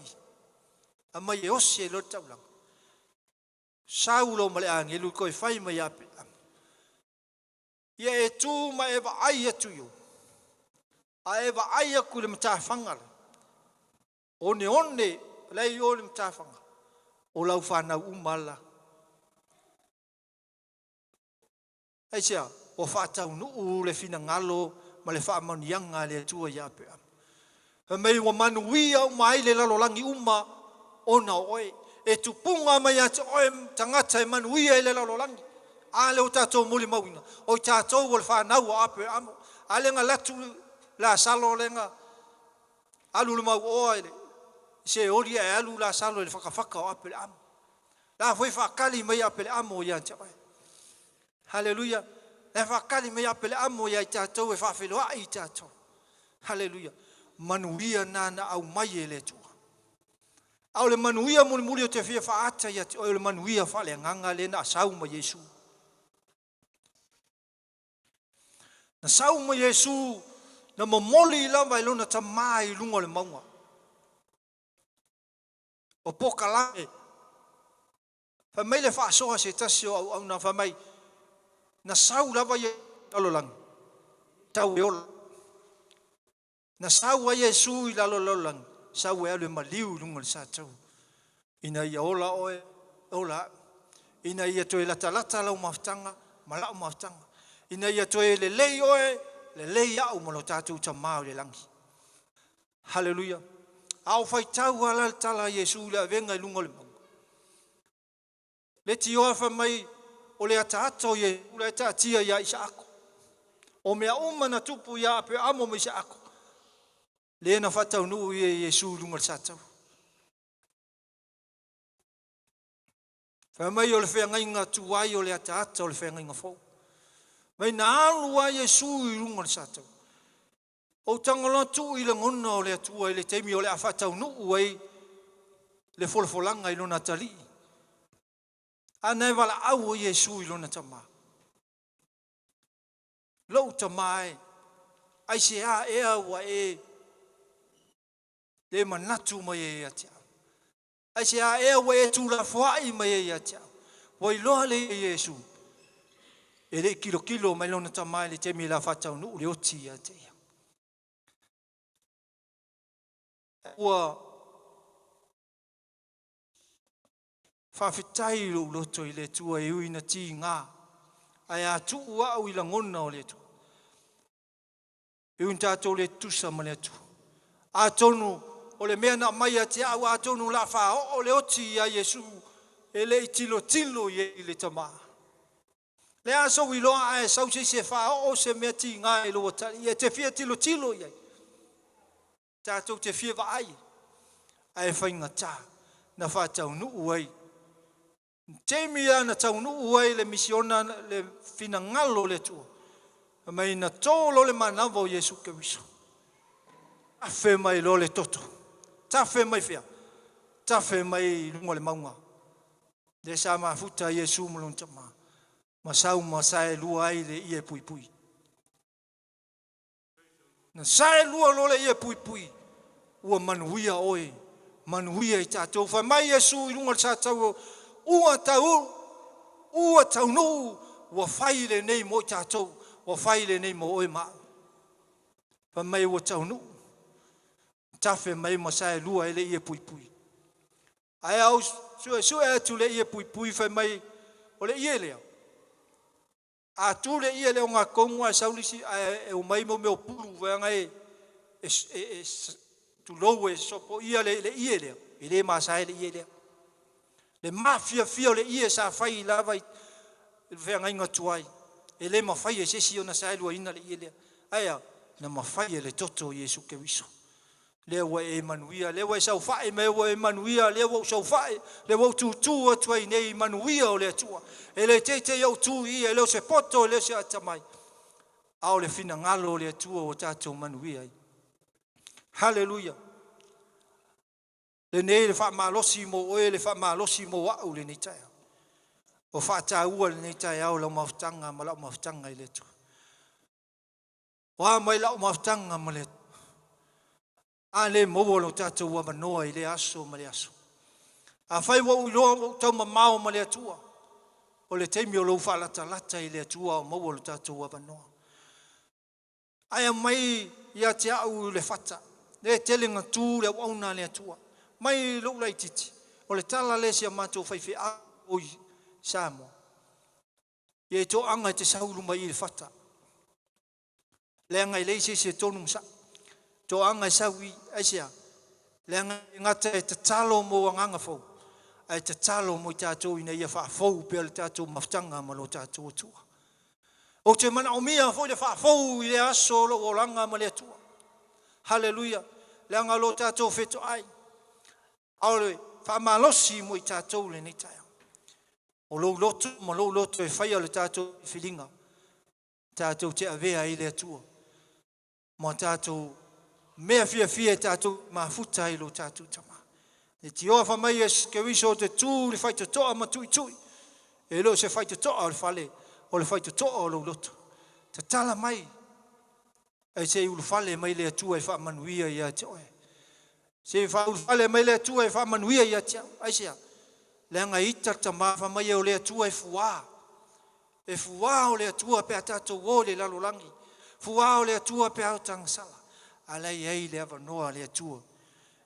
A mai e osi e lo taulang. Saulo male angelu koi fai mai ape. Ia e tu ma eva ai atu yo. A eva ai aku le mta fangala. One lei o le mta fanga. O lau whanau umala. Aisia, o whaatau nuu le fina ngalo, ma le whaamanianga le atua ia pe am. He mei wa manuia o mai le lalolangi uma, ona oe. E tupunga mai ati oe tangata e manuia e le lalolangi. A le o tātou muli mawina. O tātou o le whanau o ape amo. A le nga latu la salo le nga. Alu le mau oe le. Se ori e alu la salo le whakawhaka o ape le amo. La fwoi whakali mai ape le amo o ia te oe. Haleluia. Le whakari me apele amo ia I tātou e whawhiloa I tātou. Haleluia. Manuia nana au mai e le tua. Au le manuia muli o te whia whaata ia te o le manuia whale nganga le na sau ma Yesu. Na sau ma Yesu na momoli lava I lona ta mai lunga le maunga. O poka lange. Whamei le whaasoha se tasi o au na whamei. Na sau lava ye lalolang. Tau e ola. Na sau a Yesu I lalolang. Sau e alu maliu lunga le sātou. Ina ia ola oe. Ola. Ina ia toe lata lau maftanga. Malau maftanga. Ina ia toe le lei oe. Le lei au malo tātou tamau le langi. Haleluia. Au fai tau ala tala Yesu le avenga I lunga le mau. Le ti oa mai o le atato ye o le atatia ia Isaako. O mea na tupu ia ape amo me Isaako. Le na whatau nuu I Yesu lunga le satau. Whamai o le whengainga tuai o le atato o le whengainga fau. Mai na alu a Yesu I lunga le satau. O tangala tu I le ngona o le atua I le teimi o le awhatau nuu ai le folfolanga I lona tali. Anai wala au o Yesu I lona tama. Lau tamae. Ai se a ea wa e. Le manatu mai e atia. Ai se a ea wa e tula fuai mai e atia. Wa iloa le Yesu. E le kilo mai lona tamae le temi la whatau nuu le oti atia. Ua whawhitai loto I le tua e ui na ti ngā. Ai a tuu au I la ngona o le tua. E ui tātou le tusa ma le tua. A tonu o le mea na mai a te au a tonu la wha o le oti a Yesu. E le tilo I le tama. Le aso wiloa a e sau se wha o se mea ti ngā e lo tari. E te fia tilo I ai. Tātou te fia wa ai. Ai whainga tā. Na whatau nuu ai. Temia na tau nuu ai le misiona le fina ngalo le tua. Mai na tolo le manavo Yesu Keriso. Tafe mai lo le toto. Tafe mai fia. Tafe mai lunga le maunga. Le sa mafuta Yesu mulun tama. Masau masae lua ai le ia pui pui. Na sae lua lo le ia pui pui. Ua manuia oe. Manuia i tātou. Wha mai Yesu i lunga tātou. Ua tau no. Ua whai le nei mo i tātou. Ua whai le nei mo oe maa. Wha mai ua tau no. Tafe mai masae lua ele ia pui pui. Ai au sue atu le ia pui pui wha mai o le ia leo. A tu le ia leo ngā kongua saulisi e o mai mo meo pulu vanga tu lowe sopo ia le ia leo. I le masae le ia leo. Le mafia fia le ia sa whai lava i vanga inga tuai. E le mawhai e sesi o na sae lua ina le ia leo. Aia, na mawhai e le toto Yesu Keriso. Lewa e manuia, lewa e sau fae me wa e manuia, lewa sau fae, lewa tu tu tua i nei manuia o le tua. E le tete iau tu i, e leo se poto, e leo se atamai. Ao le fina ngalo o le tua o tātou manuia. Hallelujah. Le nei le wha malosi mo oe, le wha malosi mo wau le nei taia. O wha tā ua le nei taia au lau maftanga, ma lau maftanga i le tua. Wa mai lau maftanga ma le tua. A le mowo lo tātou wa manoa i le aso ma le aso. A whai wa uloa tau mamao ma le atua. O le teimi o lo whalata lata i le atua o mowo lo tātou wa manoa. Aia mai ia te au le whata. Le telinga tū le wauna le atua. Mai lo lai titi. O le tala le si a mātou whaiwhi a oi Samoa. Ie tō anga te saulu mai i le whata. Le anga i leise se tonu sa. Tō anga i sawi aisia. Le anga i ngata e te talo mo anganga fau. E te talo mo i tātou ina ia wha fau pia le tātou maftanga ma lo tātou atua. O te mana o mia fau le wha fau i le aso lo o langa ma le atua. Hallelujah. Le anga lo tātou feto ai. Aole, wha malosi mo i tātou le ni taia. O lo loto, ma lo loto e whaia le tātou i whilinga. Tātou te avea i le atua. Ma tātou mea fia tātou mafuta i lo tātou tama. E ti oa whamai Yesu Keriso te tū le whaita toa ma tui tui. E lo se whaita toa o le whale, o le whaita toa o lo loto. Te tala mai. E se ulu whale mai le atua e whamanuia i a te oe. Se ulu whale mai le atua e whamanuia i a te oe. Aisia, le anga ita tama whamai o le atua e fuā. E fuā o le atua pe a tātou o le lalolangi. Fuā o le atua pe au tangasala. Alai ei le avanoa le atua.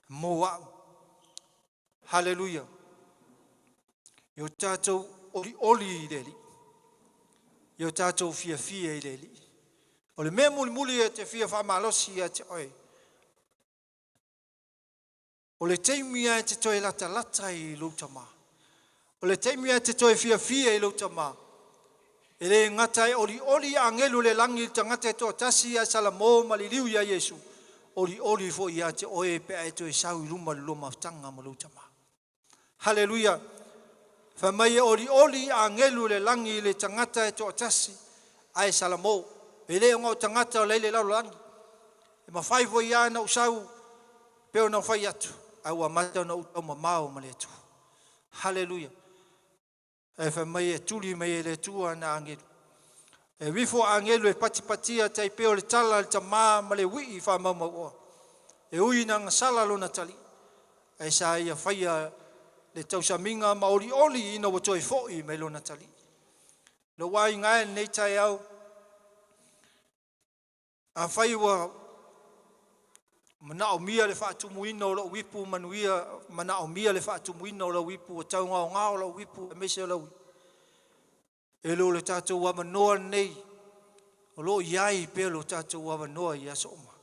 Mo wau. Hallelujah. Yo tātou oli i le li. Yo tātou fia i le li. O le mea muli e te fia whamalosi a te oe. O le teimia e te toe lata i loutama. O le teimia e te toe fia i loutama. E le ngata e oli angelu le langi tangata e toa tasi a salamo maliliu ia Yesu. Oli fo ia te oe pe e toe sau i luma loma tanga ma loutama. Hallelujah. Whamai e oli angelu le langi le tangata e toa tasi a salamo. E le ngau tangata o leile lau langi. E mawhai fo ia na usau peo na whai atu. Au a mata na utau mamao ma le atu. Hallelujah. E whamai e tuli mai e le tua na angelu. E wifo angelu e patipatia tai peo le tala le tamaa ma le wii whamama oa. E ui na ngasala lo na tali. E sa ia whaia le tausaminga ma oli ina wato e foi me lo na tali. Lo wai ngai nei tai au. A whaiwa mana o mia le whaatumuina o lo wipu manuia. Mana o mia le whaatumuina o lo wipu o taunga o ngā o lo wipu e mese o lo wipu. E lo le tātou wa manoa nei. O lo iai pe lo tātou wa manoa i aso oma.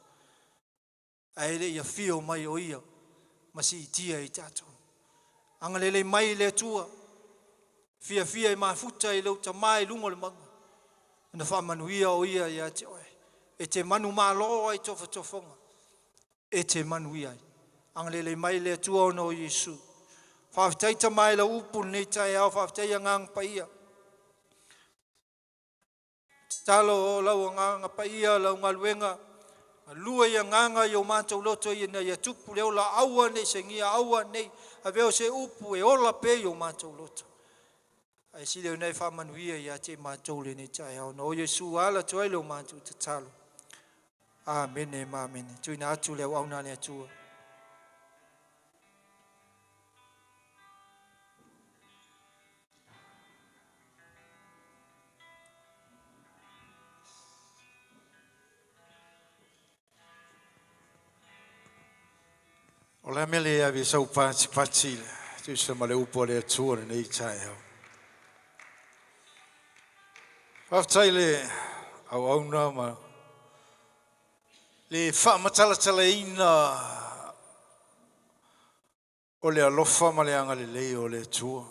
A ele ia fio mai o ia. Masi i tia i tātou. Anga lele mai le tua. Fia i mafuta i lo tamai lungo le manga. Na wha manuia o ia i ate oe. E te manu malo ai tofa tofonga. E te manuia ai. Anga lele mai le tua o no Yesu. Whawhitaita mai la upu nei tai au whawhitaia ngang paia. Talo o lau nganga paia, lau ngaluenga. Lua ia nganga i o mātou loto i na ia tupu leo la aua nei se ngia aua nei. A veo se upu e ola pe i o mātou loto. ai si le nei fa manuia ia te ma tole ni chai au no Yesu ala toi lo ma tu te talo amen e amen tu na tu le au na le tu O le mele ave sau pati tu se male upo le tua nei tai au. Aftaile au na ma le fa matala tala ina o le alofa ma le anga le o le tua.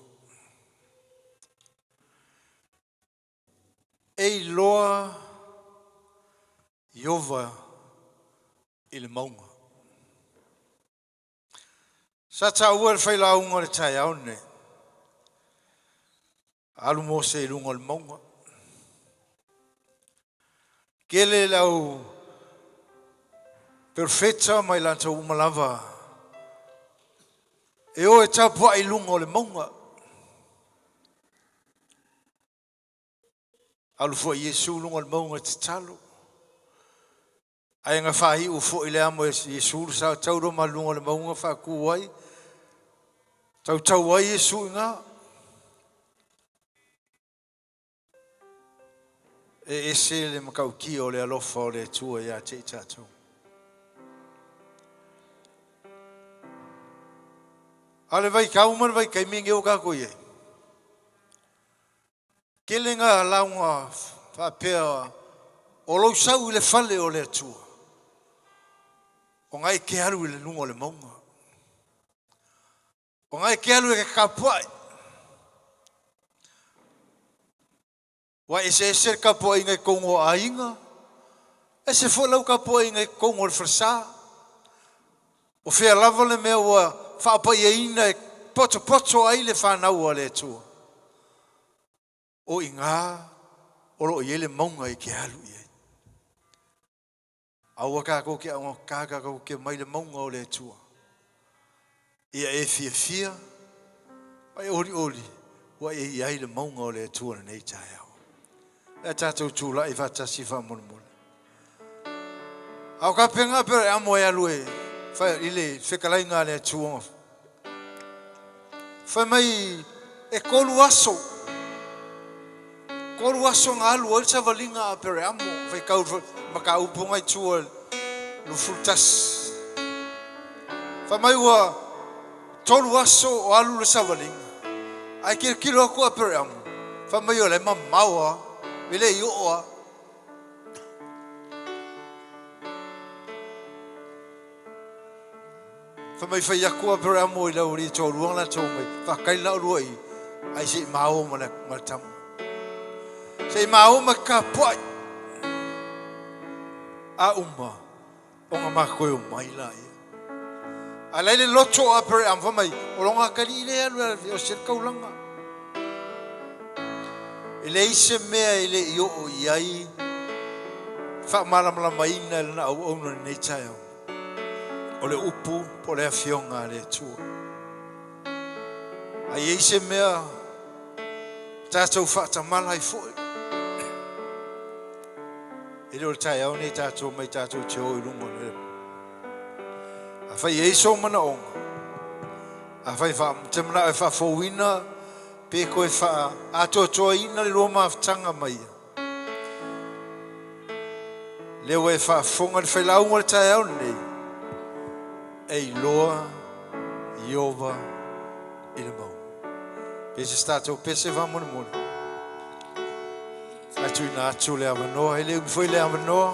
Ei loa Iova i le maunga. Sa ta ua le whaila unga le tai au ne. Alu mo se ilunga le maunga. Kele lau perfecta mai lanta umalava. E o e tapua ilunga o le maunga. Alu fua Yesu lunga le maunga te talo. Ai nga whahi u fo i le amo Yesu sa tauro ma lunga le maunga whaku wai. Tau wai Yesu inga. E se le makau ki o le alofa o le tua ia te tatou. Ale vai kauman vai kai mingi o kako ye. Kelenga launga whapea o lo sau i le fale o le tua. O ngai ke alu i le lunga o le maunga. O ngai ke alu e kapuai. Wa ese kapuai ngai kongo a inga. Ese folau kapuai ngai kongo le frasa. O fea lava le mea wa whaapa ia ina e poto ai le whanau a le tua. O inga o lo i ele maunga i ke alu i. Aua kako ke aunga kako ke mai le maunga o le tua. Ia e fia. Ai ori. Wa e iai le maunga o le tua na nei tai au. E tatou tūla i whatasi whamonumole. Au ka penga pere amo e alu e. Whai ile whekalainga le tua. Whai mai e kolu aso. Kolu aso ngā alu o sa valinga a pere amo. Whai kau maka upunga i tua lu frutas. Whai mai ua tolu aso o alu le sa valinga. Ai kilo aku a pere amo. Whai mai o le mamaua. Vile i oa. Whamai whai akua pere amo i lau ri tō ruanga tō mai. Whakai lau rua i. Ai se mao ma tamu. Se mao ma ka puai. A uma. O ngā makoe o mai la ia. A leile loto a pere amo whamai. O longa kari i lea lua o sirkaulanga. Ele ise mea ele i o iai whaamalamala maina ele na au na nei tai au. O le upu po le awhionga le tua. Ai ise mea tātou whaatamala i fwoi. Ele o le tai au nei tātou mai tātou te oi rungo le. A whai eiso mana onga. A whai whaatamala e whaafowina. Pe koe wha atoa ina le roma aftanga mai. Leo e wha fonga le whailaunga le tai au nei. Ei loa, Iova, i le mau. Pese statou pese wa mone mone. Atu ina atu le amanoa, ele umfoi le amanoa.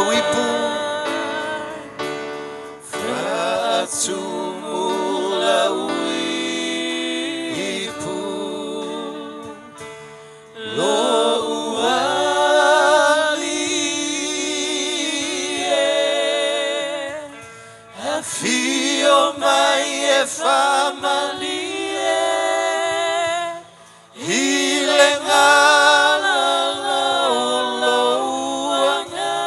wipu Fatumula wipu Lo Fio mai e famalie Hile ngala lo anga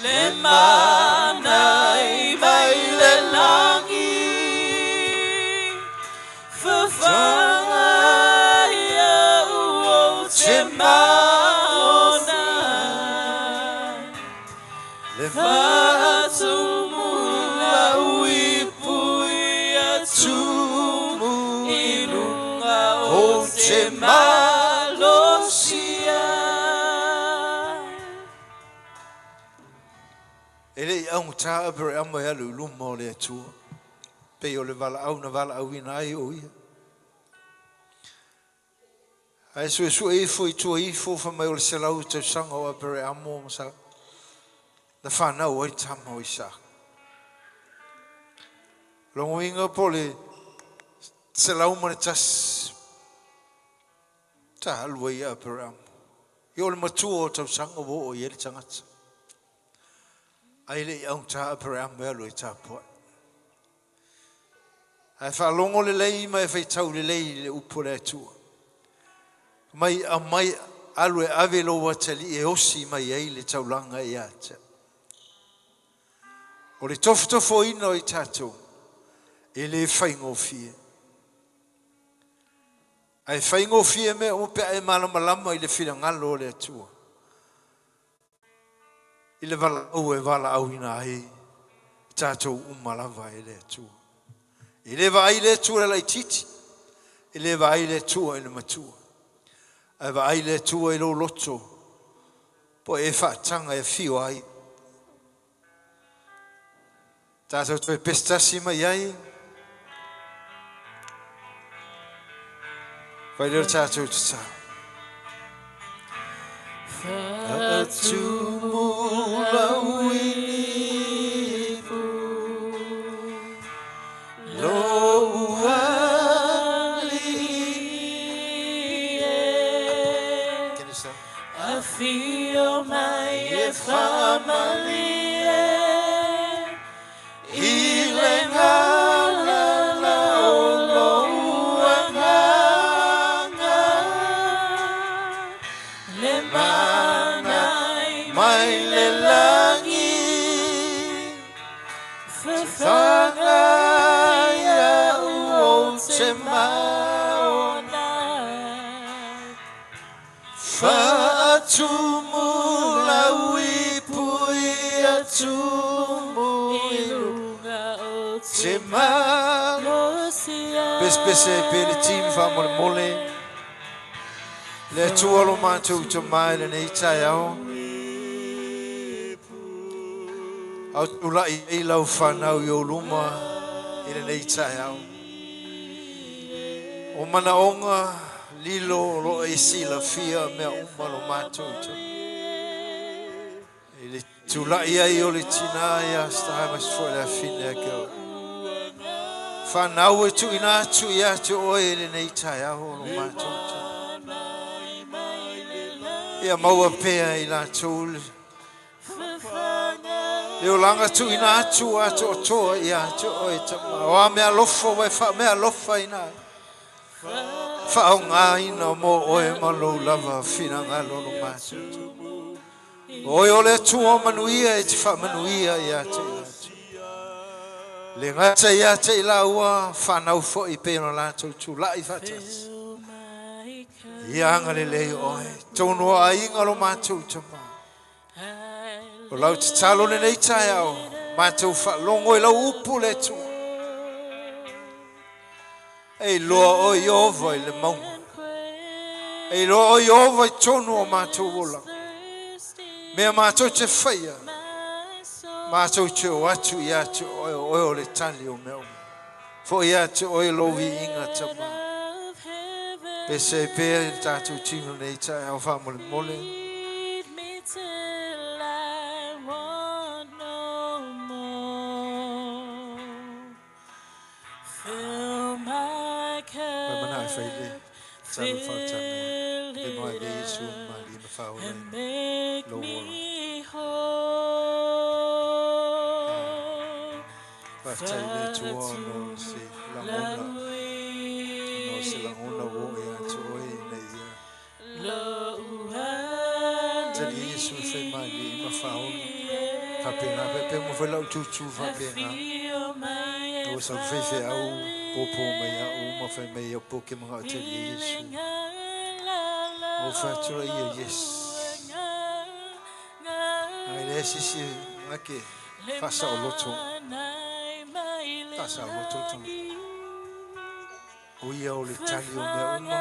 Le manai mai le langi Fafanga ya uo te maona Fatumula wipu Yatumu Ilunga o te malosia Ele au ta abere amo ya lulu mo le tu. Pe o le vala au na vala au ina ai o ia. Ai su e foi tu e fo fa mai o le selau te sanga o abere amo sa. Da fa na o ta mo isa. Lo inga po le selau mo tas. Ta alwa ia abere amo. Yo le matu o te sanga o ia le tangata. Ai le au ta per ambelo ta po. Ai fa longo le lei mai fa tau le lei le upore tu. Mai a mai alwe avelo watali e osi mai ai le taulanga ia te. O le tofto fo ino i tato. E le faingo fie. Ai faingo fie me o pe e malama i le fina ngalo le tua. Ile vala o e vala au ina ai tatou umalava ele tu. Ile va ile tu la titi. Ile va ile tu ele matua. Ai va ile tu ele loto. Po e fa tanga e fio ai. Tatou te pestasi mai ai. Vai le tatou tsa. Fatumula wipu Lo walie Afio mai e famalie Ile ngala lo wanganga Le mai le langi Fafanga ya uo te maona Fatumula wipu Yatumu Ilunga o te malosia Pespese pe le team fa mole. Le tuolo mātou to mai le nei tai au. Au tulai e lau whanau i o luma i le nei tai au. O mana onga lilo lo e sila fia mea umalo mātou to. I le tulai ai o le tina ia staha mas fo le afine a keo. Whanau e tu ina tu ia tu oe le nei tai au o lo mātou to. Ia maua pea i la tūle. Leo langa tu ina atu ato o toa i ato o e tama. O a mea lofo wai wha mea lofa ina. Whao ngā ina mo oe malo lava whina ngā lono mātu. Oe o le tua manuia e te wha manuia i ato i ato. Le ngata i ato i la ua whanau fo i pēno la tū lai whatas. Ia anga le lei oe, tono a inga lo mātou tama. O lau te talo ne nei tai au, mātou whalongo i lau upu le tu. Ei loa o i ova i le maunga. Ei loa o i ova i tono o mātou wola. Mea mātou te whaia. Mātou te o atu i atu oe o le tali o mea. Fo i atu oe lovi inga tama. Pese pea tātou tino nei tai au whamole mole. mana fai le tsalu fa tsanga le mo le Yesu ma li ma fa ole lo fa tsai le tuo no si la mona no si la mona wo ya tuoi le ya tali Yesu fai ma li ma fa ole fa pena pe mo fa la tu fa pena o sa fe au popo mai au ma fa mai au po ke mga te Yesu o fa tura ia yes ai le si ake fa sa o loto o ia o le tali o mea uma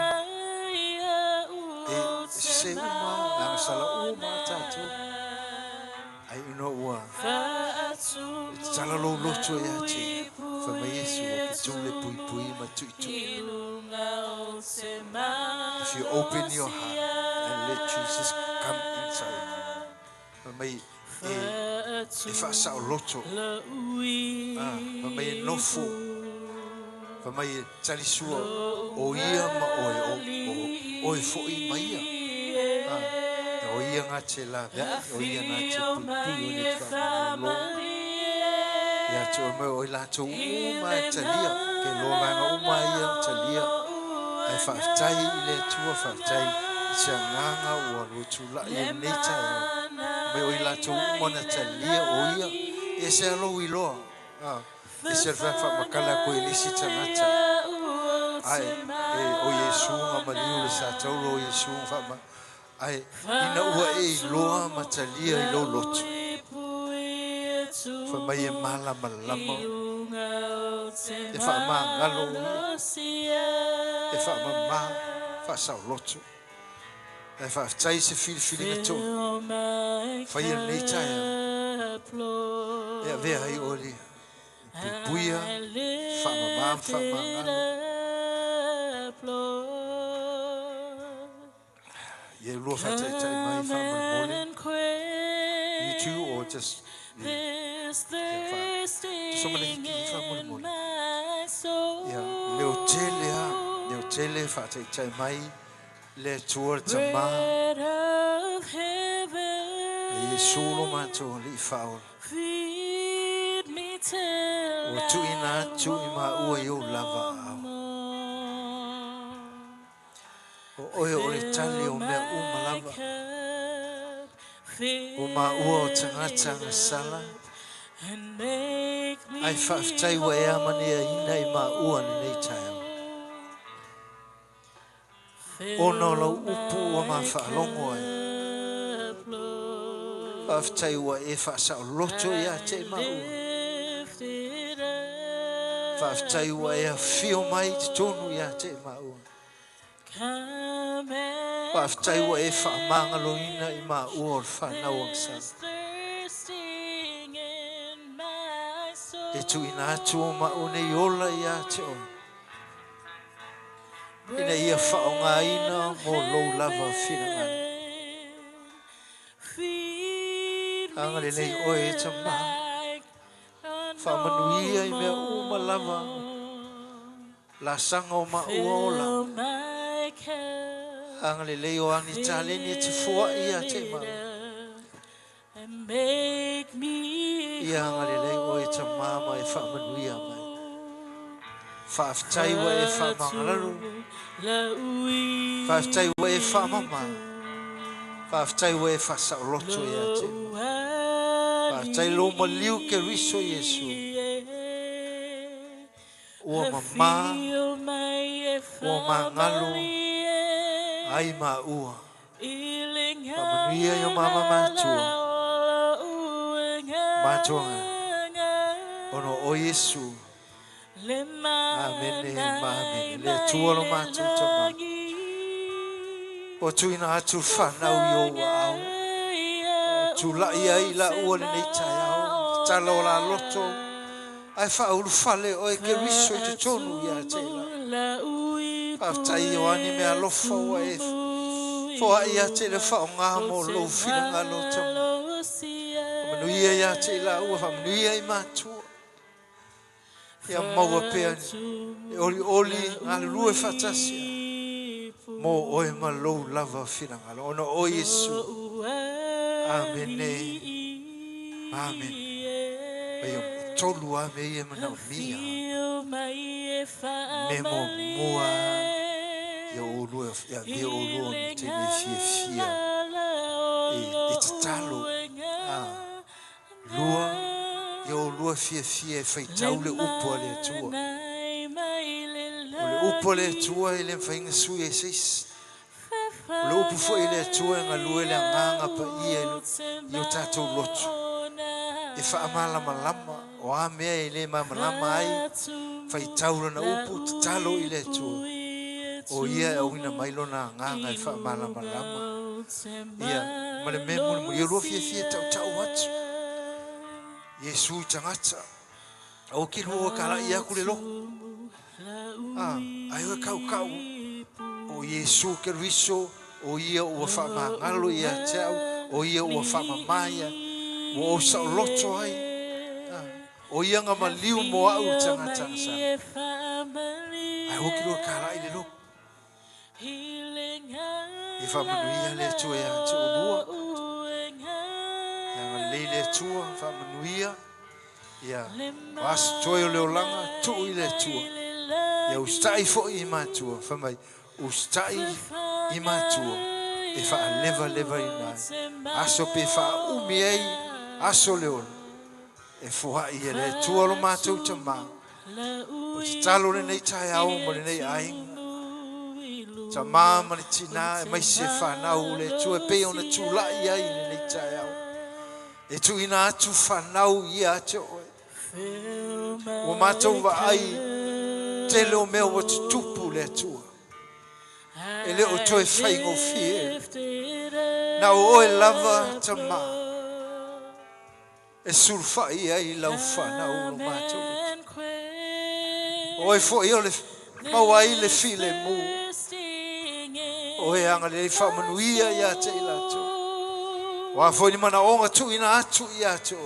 e se uma na sala uma tatu ai no ua tala lo loto ia te fa mai Yesu o ki tole pui pui ma tuitu. If you open your heart and let Jesus come inside, fa mai e fa sa o loto fa mai nofo fa mai tali sua o ia ma o fo i mai ia o ia ngate la o ia ngate pui o le fa lo ya to me o la to uma talia ke lo vanga uma ia talia ai fa tai le tua fa tai sia nganga o lo tu la ia neta me o la to mona talia o ia e se lo i lo e se fa makala ko ilisi tanata ai o Yesu ma liu le sa tau lo Yesu fa ma ai ina ua e lo ma talia i lo lotu fa mai e mala malama e fa ma ngalo e fa ma fa sa lotu e fa tai se fili to fa ia nei tai e ve ai oli puia fa ma ngalo ye lo fa tai mai fa ma mole you too or just somebody fa mole ya le tele fa tai mai le tuor tama Yesu lo mato li faul o tu ina tu ima ua yo lava o le tali o mea uma lava o ma ua o tangata sala ai whaftai wa ea mani a ina i ma ua ni nei taia o no lau upu ua ma whaalongo ai whaftai wa e whaasa o loto ia te ma ua whaftai wa e a whio mai te tonu ia te ma ua whaftai wa e whaamangalo ina i ma ua o whanau ang sa e tu ina atu o ma une i ola ia te o ina ia whaonga ina mo lou lava whina ngani angale nei oe e tama whamanuia i mea uma lava la sanga o ma ua ola angale lei o ani taleni e te fua ia te ma ia angale lei oe tama ma e whamanuia mai whaaftai wa e whamangalaru whaaftai wa e whamama whaaftai wa e whasaoloto ia te whaaftai lo ma liu ke riso Yesu ua mama ua mangalu ai ma ua pamanuia yo mama matua ono o Yesu amen amen le tua lo matu tama o tu ina atu whanau yo au tu la ia i la ua le nei tai au talo la loto ai whauru whale o e ke riso i te tonu ia te la whaftai o ani mea lofo wa e foa ia te le whaonga mo lo whina lo tama manuia ia te la ua whamanuia i matua Ia maua pea e oli ngā lue whatasia. Mō oe malou lava whirangalo. Ona o Yesu. Amen. Amen. Ai o tolu a me ia mana o mia. Me mo mua. Ia o lua, ia me o lua ni te me fia. E te talo. Lua. Ia o lua fia e whai tau le upo le atua. O le upo le atua i le whainga sui e seis. O le upo fo i le atua ngā lua le nganga pa ia i o tātou lotu. E wha amalama lama. O a mea i le mamalama ai. Whai taura na upo te talo i le atua. O ia e wina mailo na nganga i wha amalama lama. Ia, ma le me mune mo i rua fia tau tau atu. Yesu i tangata. O ki lua kala i aku le loko. Ai oe kau. O Yesu ke riso. O ia ua whamangalo i a teau. O ia ua whamamaya. O sa o loto ai. O ia ngā maliu mo au tangata sa. Ai o ki lua kala i le loko. I whamanuia le tua e a te o lua. Le tua fa manuia ia was toi le olanga tu ile tua ia ustai fo I matua fa mai ustai I matua e fa leva ina aso pe fa umiei aso leon e fo ai le tua lo matua tama o talo le nei tai au mo le nei ai tama ma le tina e mai se fa na u le tua pe ona tu la ia I nei tai au e tu ina atu whanau ia te oe. O mātou wa ai te leo mea wa te tupu le atua. E leo toi whaingo fie. Na o oe lava ta mā. E surwhai ai lau whanau no mātou. Oe fo i o le mawai le file mu. Oe anga le whamanuia ia te ilatou. Wa foi ni mana onga tu ina atu ia tu.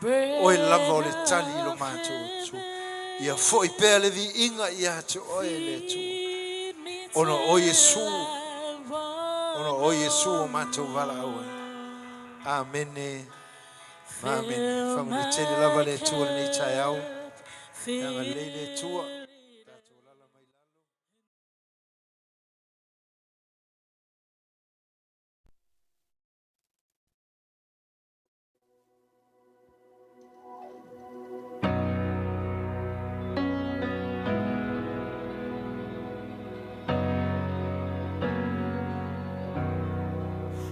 Oi lava o le tali lo mato tu. Ia foi pe le vi inga ia tu oi le tu. Ono o Yesu. Ono o Yesu o mato vala o. Amen. Amen. Famu le tele lava le tu ni tai au. Anga le tu.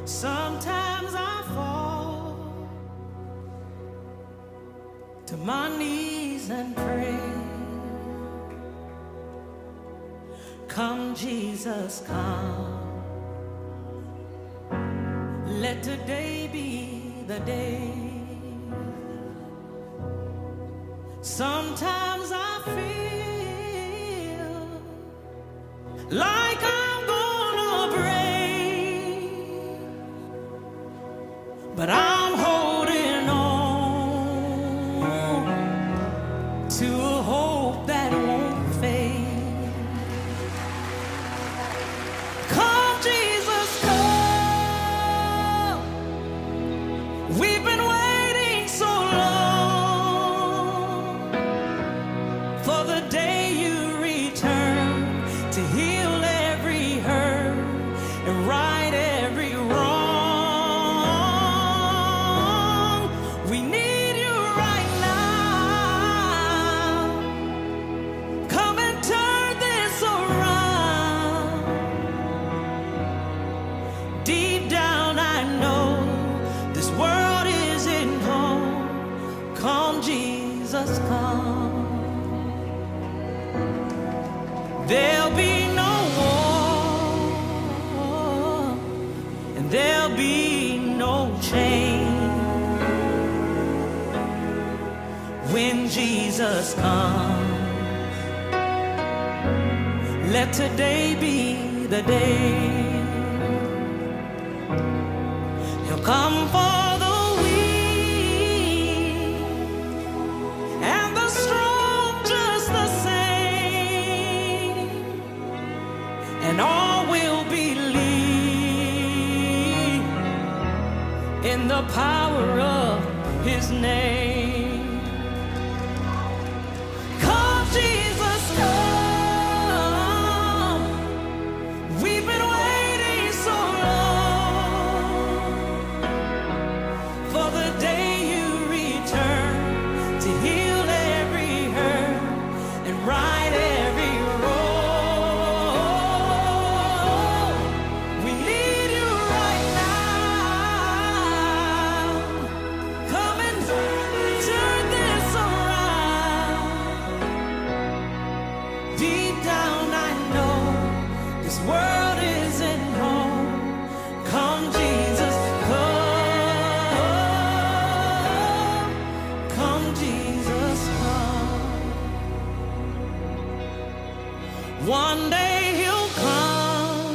Sometimes I fall to my knees and pray. Come, Jesus, come. Let today be the day. Sometimes I feel like I'm gonna break, but I'm holding on to a hope that won't fade. Come, Jesus, come. We've been waiting so long for the day you return to heal every hurt and right every wrong. We need you right now. Come and turn this around. Deep down I know this world isn't home. Come, Jesus, come. There'll be no war, and there'll be no change when Jesus comes. Let today be the day. He'll come for the weak and the strong in the power of his name. Come, Jesus, come. We've been waiting so long for the day you return to heal every hurt and right every wrong. We need you right now. Come and turn this around. Deep down I know this world isn't home. Come, Jesus, come. Come, Jesus, come. One day he'll come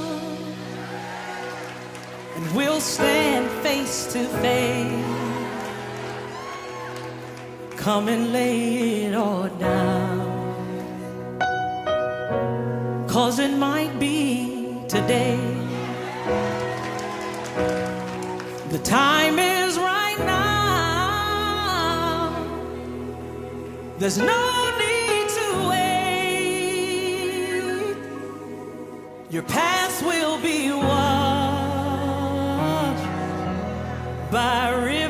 and we'll stand face to face. Come and lay it all down. 'Cause it might be today. The time is right now. There's no need to wait. Your past will be washed by rivers